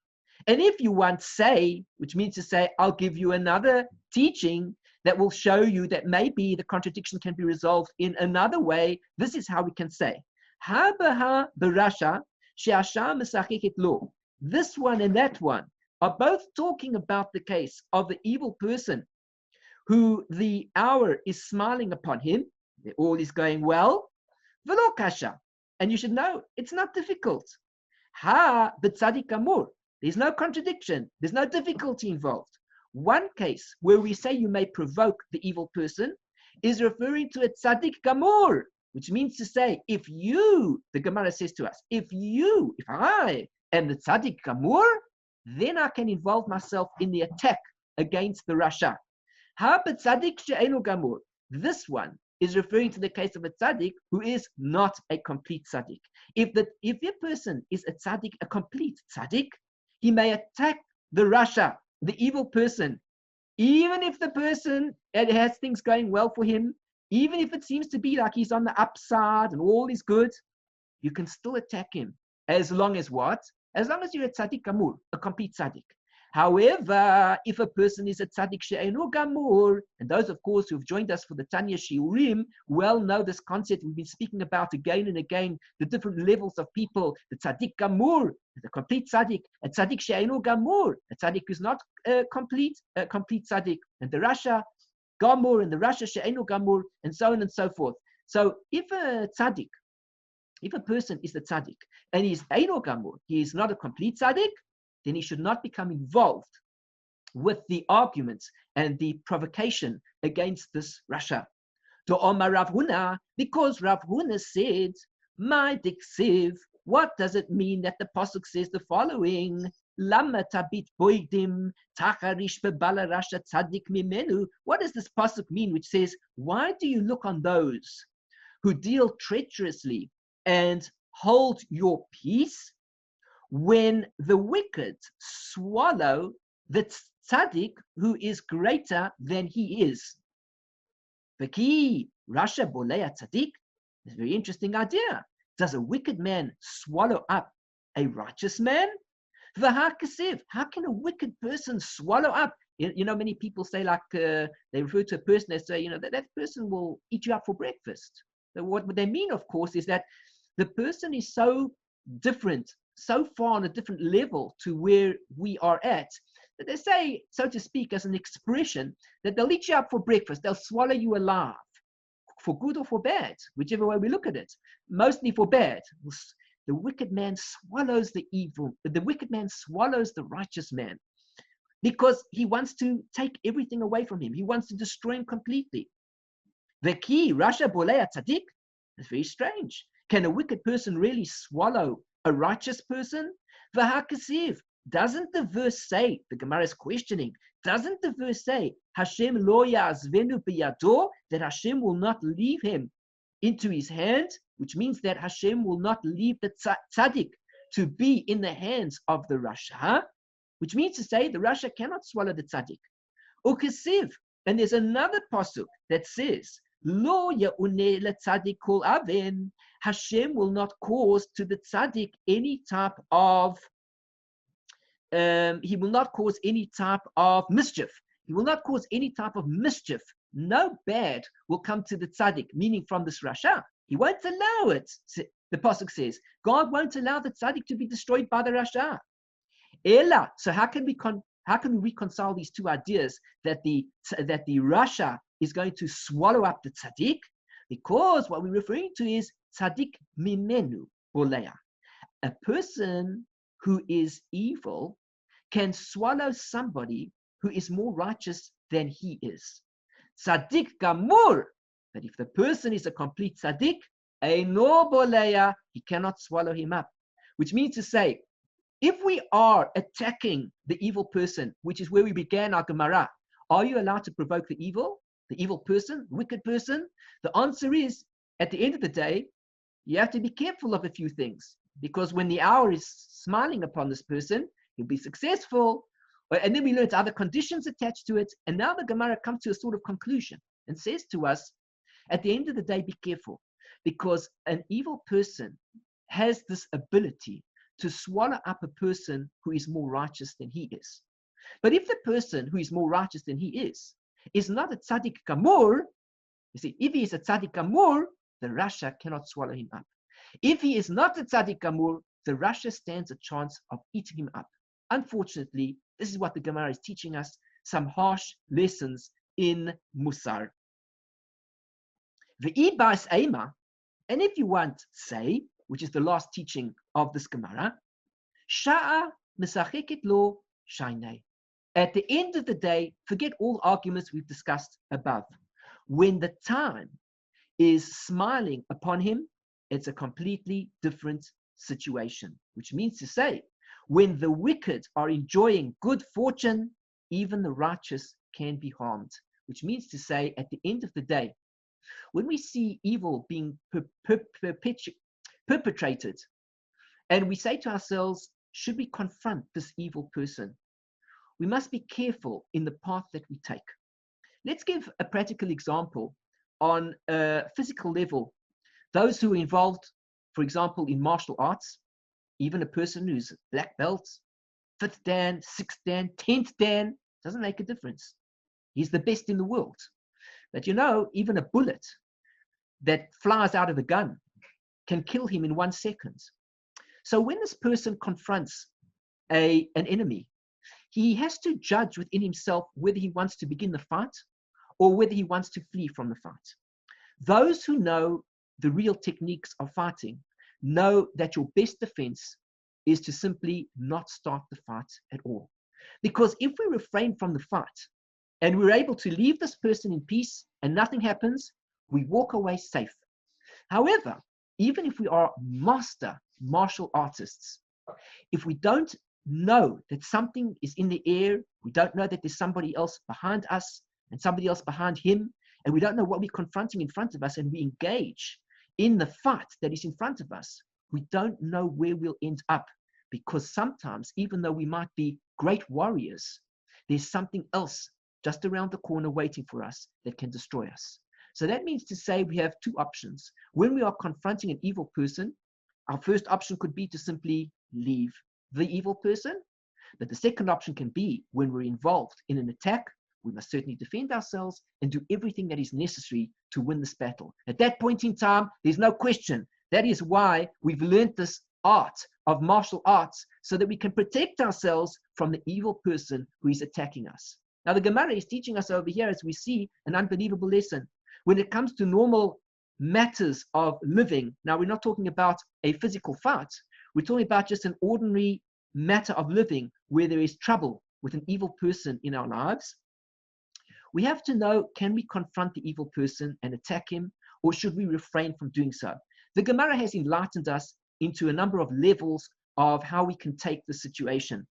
and if you want say, which means to say, I'll give you another teaching that will show you that maybe the contradiction can be resolved in another way, this is how we can say. Ha baha barasha she'asha misacheket lo. This one and that one are both talking about the case of the evil person who the hour is smiling upon him, all is going well, v'lo kasha. And you should know, it's not difficult. Ha b'tzadik amur. There's no contradiction. There's no difficulty involved. One case where we say you may provoke the evil person is referring to a tzaddik gamur, which means to say, if you, the Gemara says to us, if I am the tzaddik gamur, then I can involve myself in the attack against the Rasha. Ha b'tzadik she'enu gamur. This one is referring to the case of a tzaddik who is not a complete tzaddik. If your person is a tzaddik, a complete tzaddik, he may attack the Rasha, the evil person, even if the person has things going well for him, even if it seems to be like he's on the upside and all is good, you can still attack him. As long as what? As long as you're a tzaddik gamur, a complete tzaddik. However, if a person is a tzaddik she'enu gamur, and those, of course, who've joined us for the Tanya Shiurim well know this concept. We've been speaking about again and again the different levels of people. The tzaddik gamur, the complete tzaddik, a tzaddik she'enu gamur, a tzaddik who's not complete tzaddik, and the Rasha gamur and the Rasha she'enu gamur, and so on and so forth. So if a person is a tzaddik and he's enu gamur, he is not a complete tzaddik, then he should not become involved with the arguments and the provocation against this Rasha. To Omar Rav Huna, because Rav Huna said, "My diksiv." What does it mean that the pasuk says the following? Lama tabit boidim tacharish bebala rasha tzadik mimenu. What does this pasuk mean, which says, "Why do you look on those who deal treacherously and hold your peace, when the wicked swallow the tzaddik who is greater than he is?" Beki Rasha bolea tzaddik. It's a very interesting idea. Does a wicked man swallow up a righteous man? V'hakasiv. How can a wicked person swallow up? You know, many people say, like, they refer to a person, they say, that person will eat you up for breakfast. So what they mean, of course, is that the person is so different, so far on a different level to where we are at, that they say, so to speak, as an expression, that they'll eat you up for breakfast, they'll swallow you alive, for good or for bad, whichever way we look at it, mostly for bad. The wicked man swallows the evil, the wicked man swallows the righteous man, because he wants to take everything away from him. He wants to destroy him completely. Veki Rasha bolea tzaddik. It's very strange. Can a wicked person really swallow a righteous person? V'hakasiv. Doesn't the verse say, the Gemara is questioning, doesn't the verse say, Hashem lo ya'azvenu biyado, that Hashem will not leave him into his hand, which means that Hashem will not leave the tzaddik to be in the hands of the Rasha, which means to say the Rasha cannot swallow the tzaddik. Ukesiv, and there's another pasuk that says, Lo ya'uneh letzaddik kol aven, Hashem will not cause to the tzaddik any type of he will not cause any type of mischief. He will not cause any type of mischief. No bad will come to the tzaddik, meaning from this Rasha. He won't allow it. The pasuk says, God won't allow the tzaddik to be destroyed by the Rasha. Ella. So how can we reconcile these two ideas that the Rasha is going to swallow up the tzaddik? Because what we're referring to is tzaddik mimenu boleya. A person who is evil can swallow somebody who is more righteous than he is. Tzaddik gamur. But if the person is a complete tzaddik, eino boleya, he cannot swallow him up. Which means to say, if we are attacking the evil person, which is where we began our Gemara, are you allowed to provoke the evil person, wicked person? The answer is, at the end of the day, you have to be careful of a few things. Because when the hour is smiling upon this person, he'll be successful. And then we learned other conditions attached to it. And now the Gemara comes to a sort of conclusion and says to us, at the end of the day, be careful. Because an evil person has this ability to swallow up a person who is more righteous than he is. But if the person who is more righteous than he is not a tzaddik gamur, you see, if he is a tzaddik gamur, the Rasha cannot swallow him up. If he is not a tzaddik gamur, the Rasha stands a chance of eating him up. Unfortunately, this is what the Gemara is teaching us, some harsh lessons in Musar. Ve'ibas ema, and if you want say, which is the last teaching of this Gemara, sha'a misacheket lo shainei. At the end of the day, forget all arguments we've discussed above. When the time is smiling upon him, it's a completely different situation, which means to say, when the wicked are enjoying good fortune, even the righteous can be harmed, which means to say, at the end of the day, when we see evil being perpetrated, and we say to ourselves, should we confront this evil person? We must be careful in the path that we take. Let's give a practical example on a physical level. Those who are involved, for example, in martial arts, even a person who's black belt, 5th Dan, 6th Dan, 10th Dan, doesn't make a difference. He's the best in the world. But you know, even a bullet that flies out of a gun can kill him in 1 second. So when this person confronts an enemy, he has to judge within himself whether he wants to begin the fight or whether he wants to flee from the fight. Those who know the real techniques of fighting know that your best defense is to simply not start the fight at all. Because if we refrain from the fight and we're able to leave this person in peace and nothing happens, we walk away safe. However, even if we are master martial artists, if we don't know that something is in the air, we don't know that there's somebody else behind us and somebody else behind him, and we don't know what we're confronting in front of us, and we engage in the fight that is in front of us, we don't know where we'll end up, because sometimes, even though we might be great warriors, there's something else just around the corner waiting for us that can destroy us. So that means to say we have two options. When we are confronting an evil person, our first option could be to simply leave the evil person. But the second option can be, when we're involved in an attack, we must certainly defend ourselves and do everything that is necessary to win this battle. At that point in time, there's no question. That is why we've learned this art of martial arts, so that we can protect ourselves from the evil person who is attacking us. Now, the Gemara is teaching us over here, as we see, an unbelievable lesson. When it comes to normal matters of living, now we're not talking about a physical fight. We're talking about just an ordinary matter of living where there is trouble with an evil person in our lives. We have to know, can we confront the evil person and attack him, or should we refrain from doing so? The Gemara has enlightened us into a number of levels of how we can take the situation.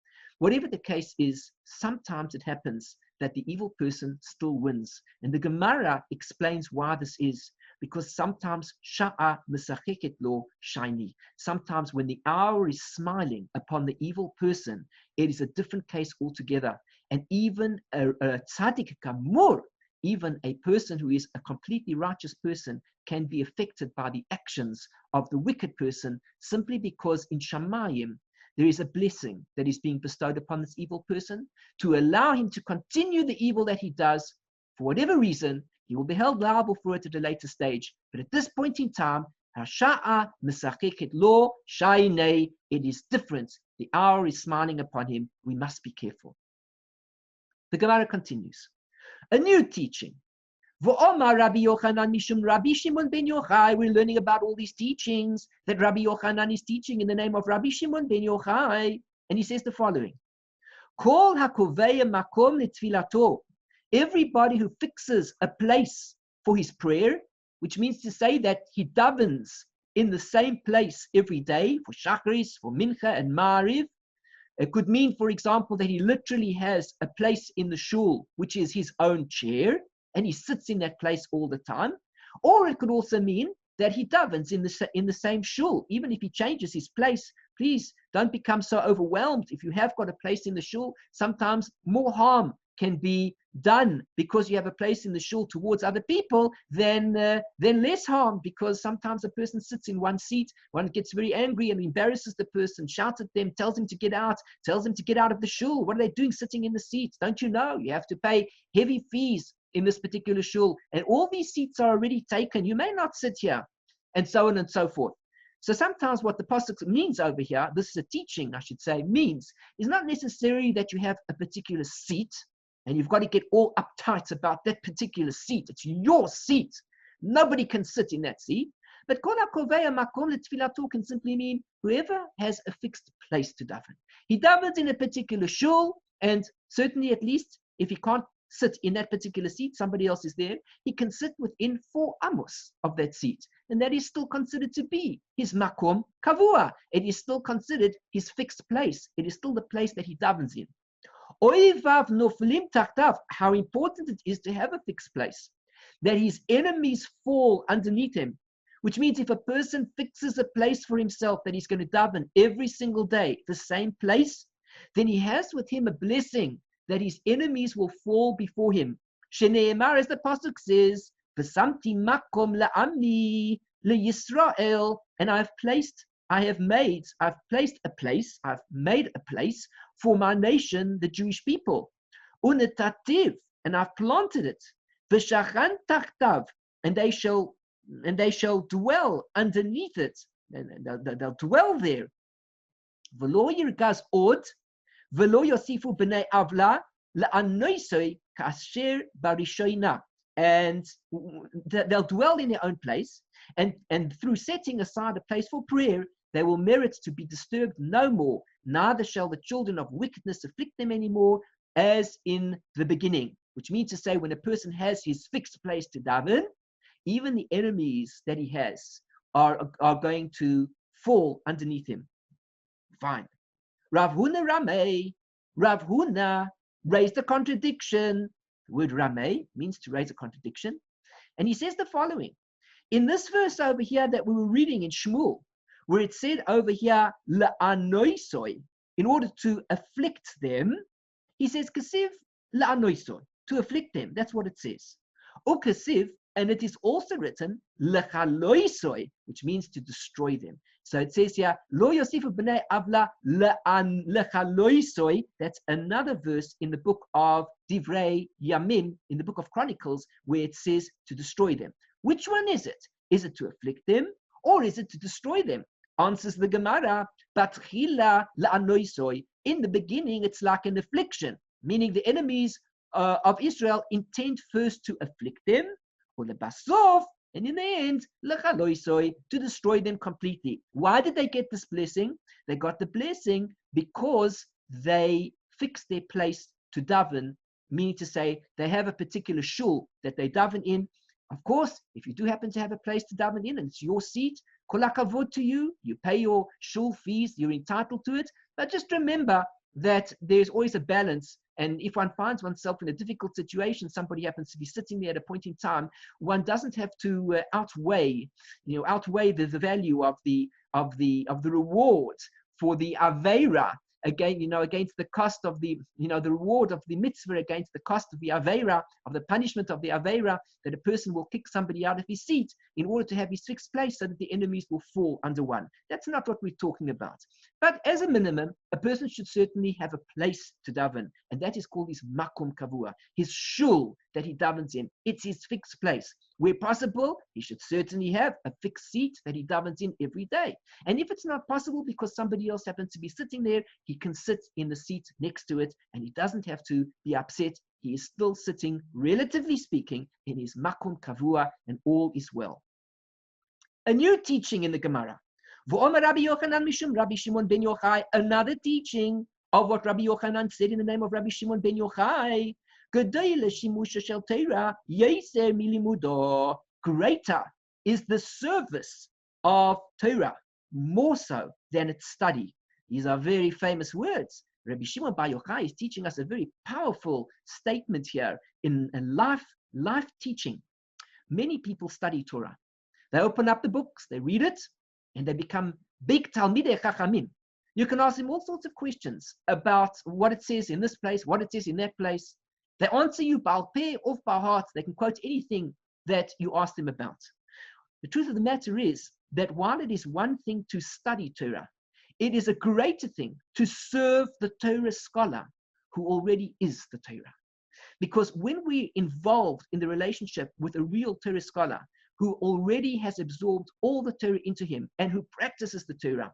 Whatever the case is, sometimes it happens that the evil person still wins. And the Gemara explains why this is. Because sometimes sha'a misacheket lo shiny. Sometimes when the hour is smiling upon the evil person, it is a different case altogether. And even a tzaddik kamur, even a person who is a completely righteous person, can be affected by the actions of the wicked person, simply because in Shamayim there is a blessing that is being bestowed upon this evil person to allow him to continue the evil that he does. For whatever reason, he will be held liable for it at a later stage. But at this point in time, Hasha'a misacheket lo shaynei, it is different. The hour is smiling upon him. We must be careful. The Gemara continues. A new teaching. V'omar Rabbi Yochanan mishum Rabbi Shimon ben Yochai. We're learning about all these teachings that Rabbi Yochanan is teaching in the name of Rabbi Shimon ben Yochai. And he says the following. Kol hakoveya makom letfilato. Everybody who fixes a place for his prayer, which means to say that he davens in the same place every day for Shacharis, for Mincha and Ma'ariv. It could mean, for example, that he literally has a place in the shul, which is his own chair, and he sits in that place all the time. Or it could also mean that he davens in the same shul. Even if he changes his place, please don't become so overwhelmed. If you have got a place in the shul, sometimes more harm can be done because you have a place in the shul towards other people than less harm, because sometimes a person sits in one seat, one gets very angry and embarrasses the person, shouts at them, tells him to get out, tells him to get out of the shul. What are they doing sitting in the seats? Don't you know? You have to pay heavy fees in this particular shul, and all these seats are already taken. You may not sit here, and so on and so forth. So sometimes what the pasuk means over here, this is a teaching, I should say, means is not necessarily that you have a particular seat and you've got to get all uptight about that particular seat. It's your seat. Nobody can sit in that seat. But kol hakoveya makom letfilato can simply mean whoever has a fixed place to daven. He davens in a particular shul, and certainly at least if he can't sit in that particular seat, somebody else is there, he can sit within 4 amos of that seat. And that is still considered to be his makom kavua. It is still considered his fixed place. It is still the place that he davens in. Oivav noflim tachtav, how important it is to have a fixed place, that his enemies fall underneath him, which means if a person fixes a place for himself that he's going to daven every single day, the same place, then he has with him a blessing that his enemies will fall before him. Shene'emar, as the pasuk says, v'samti makom la'amni le'Yisrael, and I've made a place for my nation, the Jewish people. Unetativ, and I've planted it. V'shachan tachtav, and they shall dwell underneath it. They'll dwell there. V'lo yirgaz od, v'lo yosifu b'nei avla la'anoisoi kasher barishoina. And they'll dwell in their own place, and through setting aside a place for prayer, they will merit to be disturbed no more. Neither shall the children of wickedness afflict them anymore, as in the beginning. Which means to say, when a person has his fixed place to daven, even the enemies that he has are going to fall underneath him. Fine. Rav Huna Rameh. Rav Huna raised a contradiction. The word Rameh means to raise a contradiction. And he says the following. In this verse over here that we were reading in Shmuel, where it said over here, la'anoisoi, in order to afflict them, he says, kasiv la'anoisoi, to afflict them. That's what it says. Or kasiv, and it is also written, lechaloisoi, which means to destroy them. So it says here, lo yosifu b'nei avla lechaloisoi. That's another verse in the book of Divrei Yamim, in the book of Chronicles, where it says to destroy them. Which one is it? Is it to afflict them, or is it to destroy them? Answers the Gemara, Batchila la'anoisoi. In the beginning, it's like an affliction, meaning the enemies of Israel intend first to afflict them, or the basof, and in the end, lechaloisoi, to destroy them completely. Why did they get this blessing? They got the blessing because they fixed their place to daven, meaning to say they have a particular shul that they daven in. Of course, if you do happen to have a place to daven in and it's your seat, kol hakavod to you, you pay your shul fees, you're entitled to it. But just remember that there's always a balance. And if one finds oneself in a difficult situation, somebody happens to be sitting there at a point in time, one doesn't have to outweigh the value of the reward for the aveira against the cost of the reward of the mitzvah against the cost of the aveira, of the punishment of the aveira, that a person will kick somebody out of his seat in order to have his fixed place so that the enemies will fall under one. That's not what we're talking about. But as a minimum, a person should certainly have a place to daven, and that is called his makom kavua, his shul that he davens in. It's his fixed place. Where possible, he should certainly have a fixed seat that he davens in every day. And if it's not possible because somebody else happens to be sitting there, he can sit in the seat next to it, and he doesn't have to be upset. He is still sitting, relatively speaking, in his makom kavua, and all is well. A new teaching in the Gemara. Another teaching of what Rabbi Yochanan said in the name of Rabbi Shimon ben Yochai. Greater is the service of Torah, more so than its study. These are very famous words. Rabbi Shimon ben Yochai is teaching us a very powerful statement here in life teaching. Many people study Torah. They open up the books, they read it, and they become big Talmidei Chachamim. You can ask them all sorts of questions about what it says in this place, what it says in that place. They answer you by peh, off by heart. They can quote anything that you ask them about. The truth of the matter is that while it is one thing to study Torah, it is a greater thing to serve the Torah scholar who already is the Torah. Because when we're involved in the relationship with a real Torah scholar who already has absorbed all the Torah into him and who practices the Torah,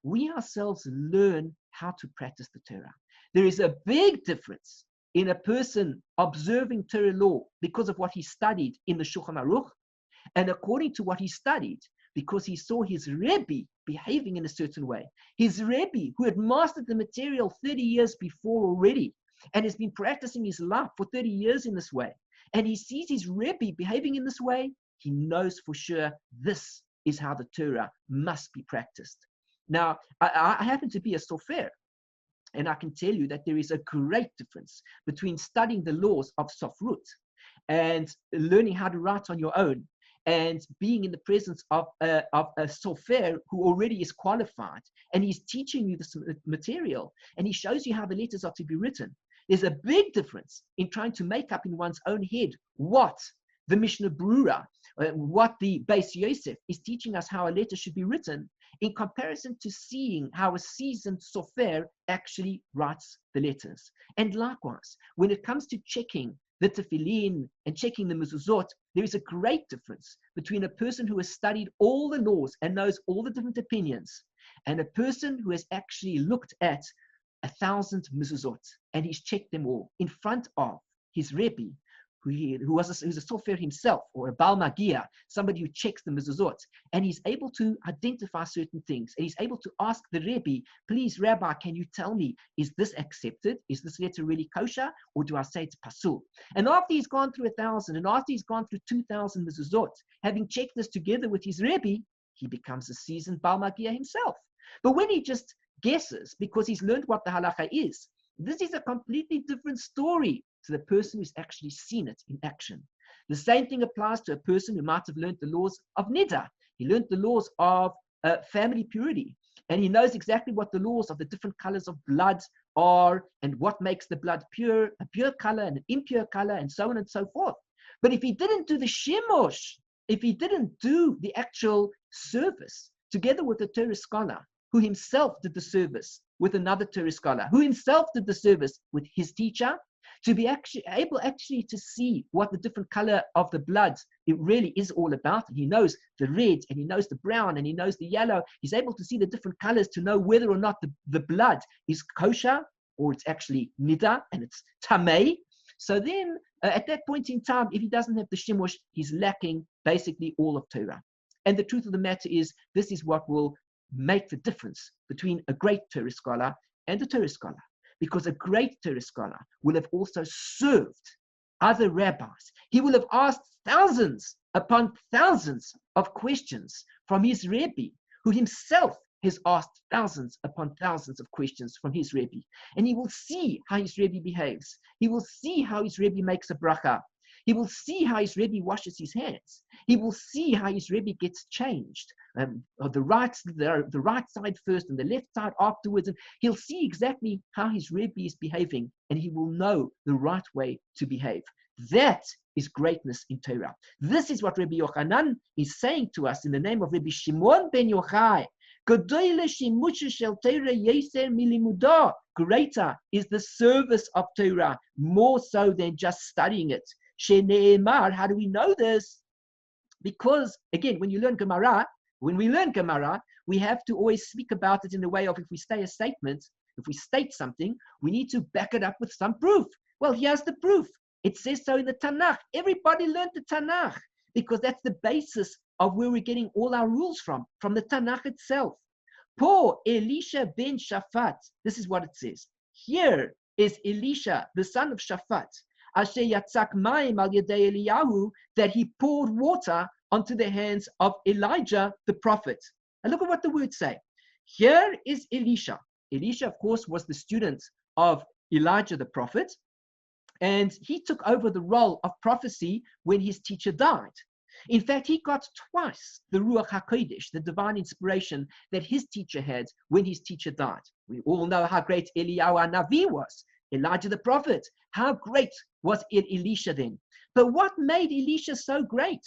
we ourselves learn how to practice the Torah. There is a big difference in a person observing Torah law because of what he studied in the Shulchan Aruch, and according to what he studied because he saw his Rebbe behaving in a certain way. His Rebbe, who had mastered the material 30 years before already, and has been practicing his life for 30 years in this way, and he sees his Rebbe behaving in this way, he knows for sure this is how the Torah must be practiced. Now, I happen to be a sofer, and I can tell you that there is a great difference between studying the laws of sofrut and learning how to write on your own and being in the presence of a sofer who already is qualified, and he's teaching you this material, and he shows you how the letters are to be written. There's a big difference in trying to make up in one's own head what the Mishnah Brura, what the Beis Yosef is teaching us how a letter should be written, in comparison to seeing how a seasoned sofer actually writes the letters. And likewise, when it comes to checking the tefillin and checking the mezuzot, there is a great difference between a person who has studied all the laws and knows all the different opinions and a person who has actually looked at 1,000 mezuzot and he's checked them all in front of his Rebbe, who's a sofer himself, or a Baal Magia, somebody who checks the mezuzot, and he's able to identify certain things, and he's able to ask the Rebbe, please, Rabbi, can you tell me, is this accepted? Is this letter really kosher, or do I say it's pasul? And after he's gone through 1,000, and after he's gone through 2,000 mezuzot, having checked this together with his Rebbe, he becomes a seasoned Baal Magia himself. But when he just guesses, because he's learned what the halacha is, this is a completely different story to the person who's actually seen it in action. The same thing applies to a person who might have learned the laws of niddah. He learned the laws of family purity, and he knows exactly what the laws of the different colors of blood are and what makes the blood pure, a pure color and an impure color, and so on and so forth. But if he didn't do the shemosh, if he didn't do the actual service together with a Torah scholar who himself did the service with another Torah scholar, who himself did the service with his teacher, to be able to see what the different color of the blood it really is all about. And he knows the red, and he knows the brown, and he knows the yellow. He's able to see the different colors to know whether or not the blood is kosher, or it's actually niddah, and it's tamei. So then, at that point in time, if he doesn't have the shemosh, he's lacking basically all of Torah. And the truth of the matter is, this is what will make the difference between a great Torah scholar and a Torah scholar. Because a great Torah scholar will have also served other rabbis. He will have asked thousands upon thousands of questions from his Rebbe, who himself has asked thousands upon thousands of questions from his Rebbe, and he will see how his Rebbe behaves. He will see how his Rebbe makes a bracha. He will see how his Rebbe washes his hands. He will see how his Rebbe gets changed, the right side first and the left side afterwards. And he'll see exactly how his Rebbe is behaving, and he will know the right way to behave. That is greatness in Torah. This is what Rabbi Yochanan is saying to us in the name of Rabbi Shimon ben Yochai. Greater is the service of Torah, more so than just studying it. How do we know this? Because, again, when we learn Gemara, we have to always speak about it in the way of, if we say a statement, if we state something, we need to back it up with some proof. Well, here's the proof. It says so in the Tanakh. Everybody learned the Tanakh because that's the basis of where we're getting all our rules from the Tanakh itself. Po Elisha ben Shaphat. This is what it says. Here is Elisha, the son of Shaphat, Asher yatzak mayim al yedei Eliyahu, that he poured water onto the hands of Elijah the prophet. And look at what the words say. Here is Elisha. Elisha, of course, was the student of Elijah the prophet, and he took over the role of prophecy when his teacher died. In fact, he got twice the Ruach HaKodesh, the divine inspiration that his teacher had when his teacher died. We all know how great Eliyahu Navi was, Elijah the prophet. How great was Elisha then? But what made Elisha so great?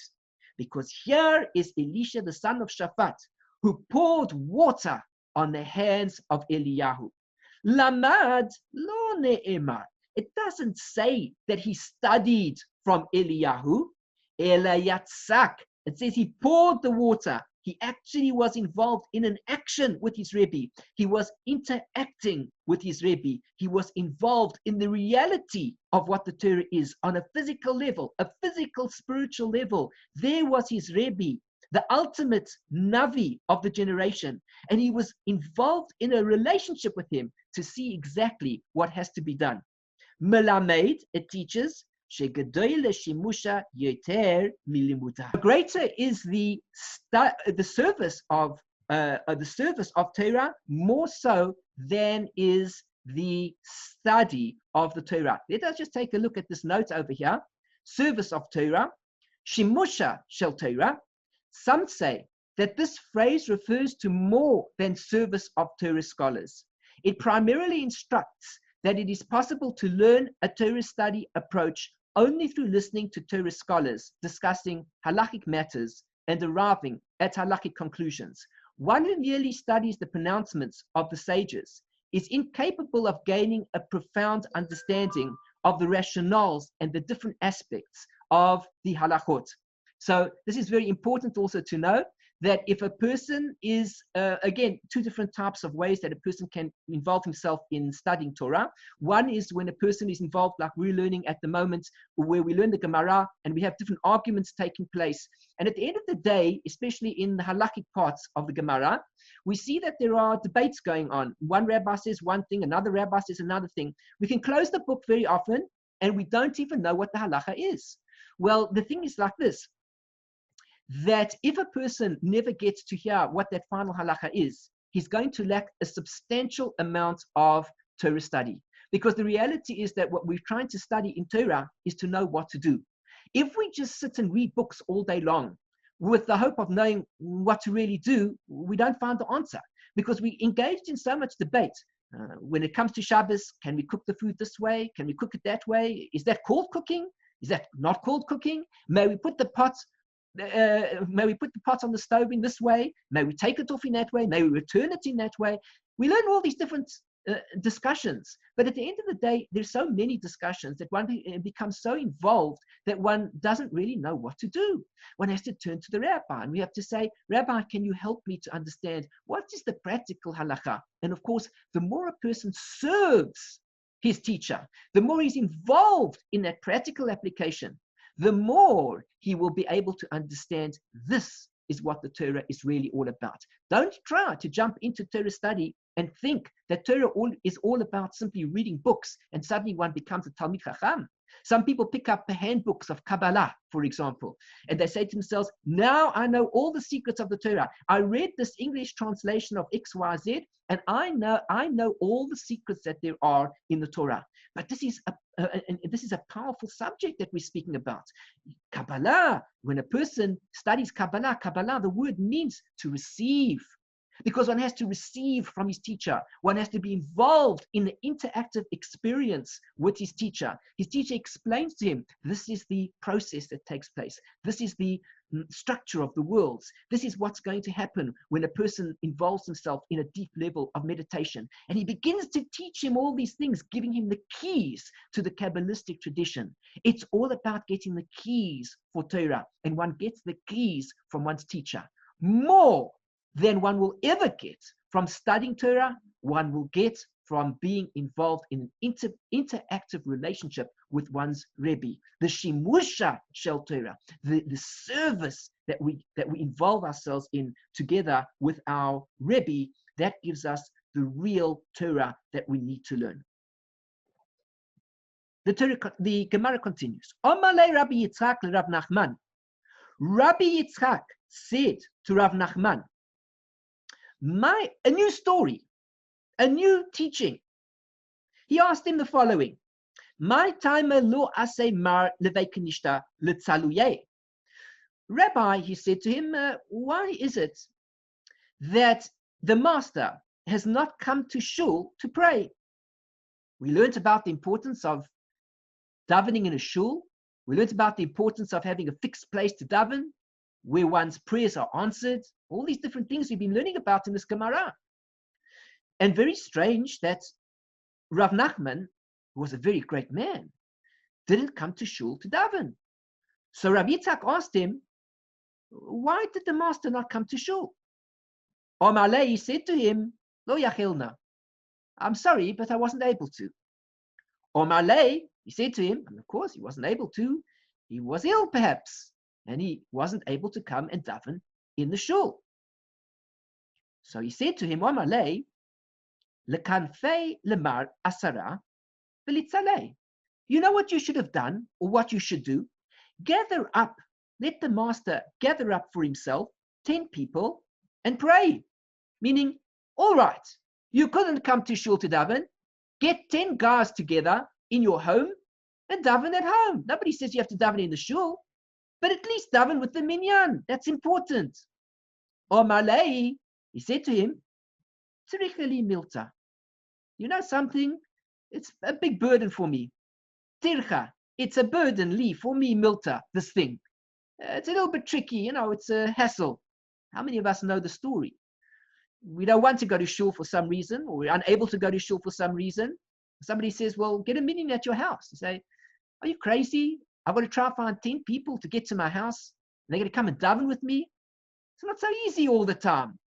Because here is Elisha, the son of Shaphat, who poured water on the hands of Eliyahu. Lamad lo ne'emar. It doesn't say that he studied from Eliyahu. Ela yatzak. It says he poured the water. He actually was involved in an action with his Rebbe. He was interacting with his Rebbe. He was involved in the reality of what the Torah is on a physical level, a physical spiritual level. There was his Rebbe, the ultimate Navi of the generation. And he was involved in a relationship with him to see exactly what has to be done. Melamed, it teaches, greater is the service of Torah, more so than is the study of the Torah. Let us just take a look at this note over here. Service of Torah, shimusha shel Torah. Some say that this phrase refers to more than service of Torah scholars. It primarily instructs that it is possible to learn a Torah study approach only through listening to Torah scholars discussing halachic matters and arriving at halachic conclusions. One who merely studies the pronouncements of the sages is incapable of gaining a profound understanding of the rationales and the different aspects of the halachot. So this is very important also to know that if a person is, again, two different types of ways that a person can involve himself in studying Torah. One is when a person is involved, like we're learning at the moment, where we learn the Gemara and we have different arguments taking place. And at the end of the day, especially in the halakhic parts of the Gemara, we see that there are debates going on. One rabbi says one thing, another rabbi says another thing. We can close the book very often and we don't even know what the halacha is. Well, the thing is like this, that if a person never gets to hear what that final halacha is, he's going to lack a substantial amount of Torah study. Because the reality is that what we're trying to study in Torah is to know what to do. If we just sit and read books all day long with the hope of knowing what to really do, we don't find the answer. Because we engaged in so much debate. When it comes to Shabbos, can we cook the food this way? Can we cook it that way? Is that called cooking? Is that not called cooking? May we put the pots on the stove in this way? May we take it off in that way? May we return it in that way? We learn all these different discussions. But at the end of the day, there's so many discussions that one becomes so involved that one doesn't really know what to do. One has to turn to the rabbi and we have to say, Rabbi, can you help me to understand what is the practical halacha? And of course, the more a person serves his teacher, the more he's involved in that practical application, the more he will be able to understand this is what the Torah is really all about. Don't try to jump into Torah study and think that Torah is all about simply reading books and suddenly one becomes a Talmid Chacham. Some people pick up the handbooks of Kabbalah, for example, and they say to themselves, now I know all the secrets of the Torah. I read this English translation of XYZ, and I know all the secrets that there are in the Torah. But this is a powerful subject that we're speaking about. Kabbalah, when a person studies Kabbalah, the word means to receive. Because one has to receive from his teacher. One has to be involved in the interactive experience with his teacher. His teacher explains to him, this is the process that takes place. This is the structure of the worlds. This is what's going to happen when a person involves himself in a deep level of meditation. And he begins to teach him all these things, giving him the keys to the Kabbalistic tradition. It's all about getting the keys for Torah. And one gets the keys from one's teacher. More than one will ever get from studying Torah, one will get from being involved in an interactive relationship with one's Rebbe. The Shimusha Shel Torah, the service that we involve ourselves in together with our Rebbe, that gives us the real Torah that we need to learn. The Gemara continues. Omalei Rabbi Yitzchak le Rav Nachman. Rabbi Yitzchak said to Rav Nachman, a new story, a new teaching. He asked him the following: My timer lo ase mar levekanishta letzaluye. Rabbi, he said to him, why is it that the master has not come to shul to pray? We learned about the importance of davening in a shul. We learned about the importance of having a fixed place to daven, where one's prayers are answered. All these different things we've been learning about in this Gemara. And very strange that Rav Nachman, who was a very great man, didn't come to shul to daven. So Rav Yitzchak asked him, why did the master not come to shul? Omalei, he said to him, Lo yachilna. I'm sorry, but I wasn't able to. Omalei, he said to him, and of course he wasn't able to. He was ill perhaps, and he wasn't able to come and daven in the shul. So he said to him, Omalei, lekanfei lemar asara v'litzalei. You know what you should have done, or what you should do? Gather up, let the master gather up for himself 10 people and pray. Meaning, all right, you couldn't come to shul to daven. Get 10 guys together in your home and daven at home. Nobody says you have to daven in the shul, but at least daven with the minyan. That's important. Omalei, he said to him, Tzricheli milta. You know something? It's a big burden for me. Tircha, it's a burden, li, for me, milta, this thing. It's a little bit tricky, it's a hassle. How many of us know the story? We don't want to go to shul for some reason, or we're unable to go to shul for some reason. Somebody says, well, get a minyan at your house. You say, are you crazy? I've got to try and find 10 people to get to my house. And they're going to come and daven with me. It's not so easy all the time.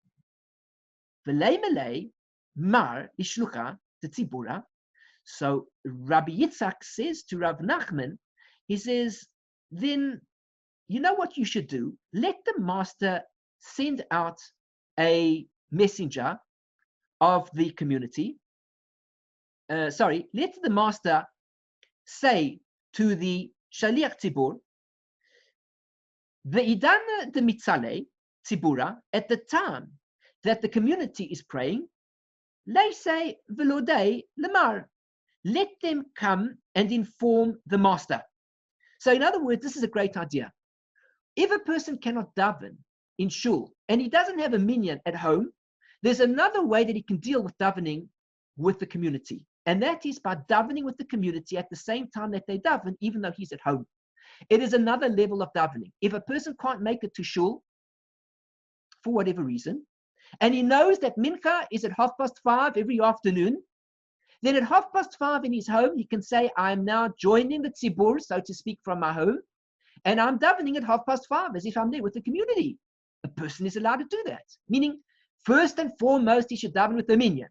V'lei melei mar ishlucha tetzibura. So Rabbi Yitzchak says to Rav Nachman, he says, then you know what you should do? Let the master send out a messenger of the community. Let the master say to the Shaliach Tzibur, Ve'idana de mitzalei tzibura, at the time that the community is praying, leisei velodei lemar, let them come and inform the master. So in other words, this is a great idea. If a person cannot daven in shul and he doesn't have a minyan at home, there's another way that he can deal with davening with the community. And that is by davening with the community at the same time that they daven, even though he's at home. It is another level of davening. If a person can't make it to shul for whatever reason, and he knows that mincha is at 5:30 every afternoon, then at 5:30 in his home, he can say, I am now joining the tzibur, so to speak, from my home, and I'm davening at 5:30 as if I'm there with the community. A person is allowed to do that. Meaning, first and foremost, he should daven with the minyan.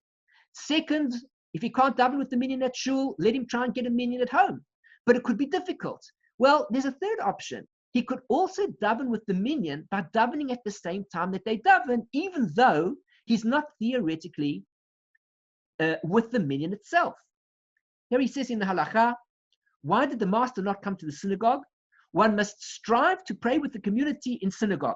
Second, if he can't daven with the minyan at shul, let him try and get a minyan at home. But it could be difficult. Well, there's a third option. He could also daven with the minyan by davening at the same time that they daven, even though he's not theoretically with the minyan itself. Here he says in the halacha, Why did the master not come to the synagogue? One must strive to pray with the community in synagogue.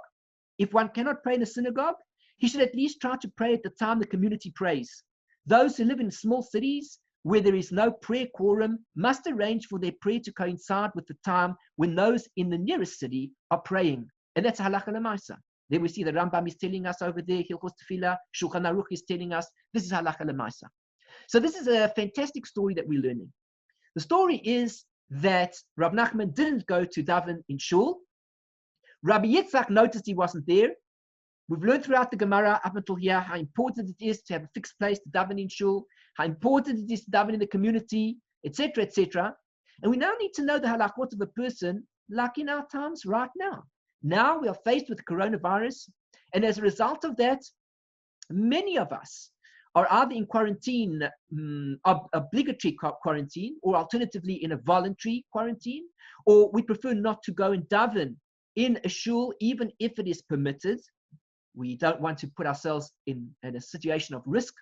If one cannot pray in a synagogue, he should at least try to pray at the time the community prays. Those who live in small cities where there is no prayer quorum must arrange for their prayer to coincide with the time when those in the nearest city are praying. And that's halakha lemaisa. There we see the Rambam is telling us over there, Hilchos Tefillah, Shulchan Aruch is telling us, this is halakha lemaisa. So this is a fantastic story that we're learning. The story is that Rav Nachman didn't go to daven in shul. Rabbi Yitzchak noticed he wasn't there. We've learned throughout the Gemara up until here how important it is to have a fixed place to daven in shul, how important it is to daven in the community, etc., etc. And we now need to know the halachot of a person like in our times right now. Now we are faced with coronavirus, and as a result of that, many of us are either in quarantine, obligatory quarantine, or alternatively in a voluntary quarantine, or we prefer not to go and daven in a shul, even if it is permitted. We don't want to put ourselves in a situation of risk,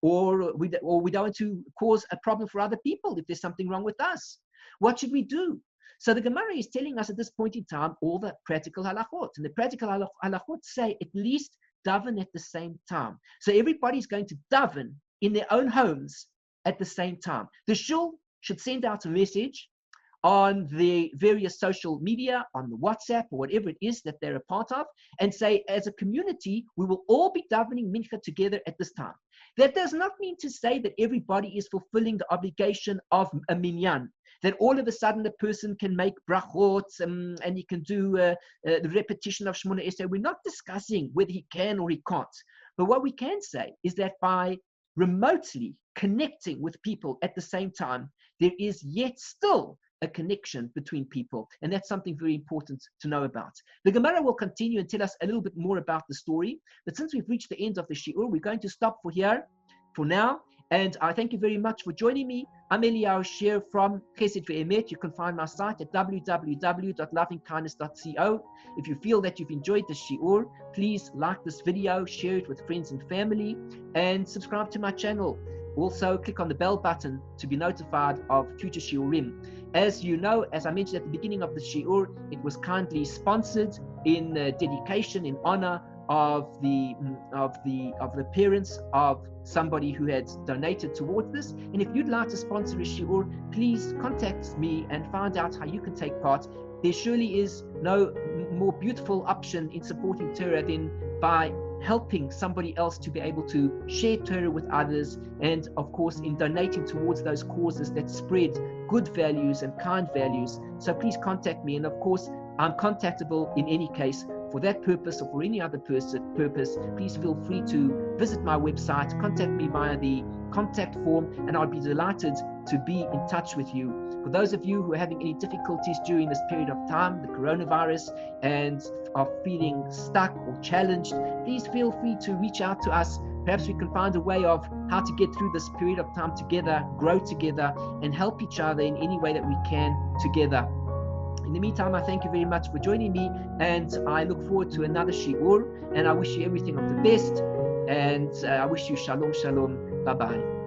or we don't want to cause a problem for other people if there's something wrong with us. What should we do? So the Gemara is telling us at this point in time all the practical halachot. And the practical halachot say at least daven at the same time. So everybody's going to daven in their own homes at the same time. The shul should send out a message on the various social media, on the WhatsApp or whatever it is that they're a part of, and say, as a community, we will all be davening mincha together at this time. That does not mean to say that everybody is fulfilling the obligation of a minyan, that all of a sudden a person can make brachot and he can do the repetition of Shemona Esrei. We're not discussing whether he can or he can't. But what we can say is that by remotely connecting with people at the same time, there is yet still a connection between people. And that's something very important to know about. The Gemara will continue and tell us a little bit more about the story. But since we've reached the end of the Shiur, we're going to stop for here for now. And I thank you very much for joining me. I'm Eliyahu Shear from Chesed Ve'emet. You can find my site at www.lovingkindness.co. If you feel that you've enjoyed this Shiur, please like this video, share it with friends and family, and subscribe to my channel. Also, click on the bell button to be notified of future Shiurim. As you know, as I mentioned at the beginning of the Shiur, it was kindly sponsored in dedication, in honor of the parents of somebody who had donated towards this. And if you'd like to sponsor a Shiur, please contact me and find out how you can take part. There surely is no more beautiful option in supporting Torah than by helping somebody else to be able to share Torah with others, and of course in donating towards those causes that spread good values and kind values. So please contact me, and of course I'm contactable in any case for that purpose or for any other purpose. Please feel free to visit my website, contact me via the contact form, and I'll be delighted to be in touch with you. For those of you who are having any difficulties during this period of time, the coronavirus, and are feeling stuck or challenged, please feel free to reach out to us. Perhaps we can find a way of how to get through this period of time together, grow together, and help each other in any way that we can together. In the meantime, I thank you very much for joining me, and I look forward to another Shiur, and I wish you everything of the best, and I wish you shalom, shalom, bye-bye.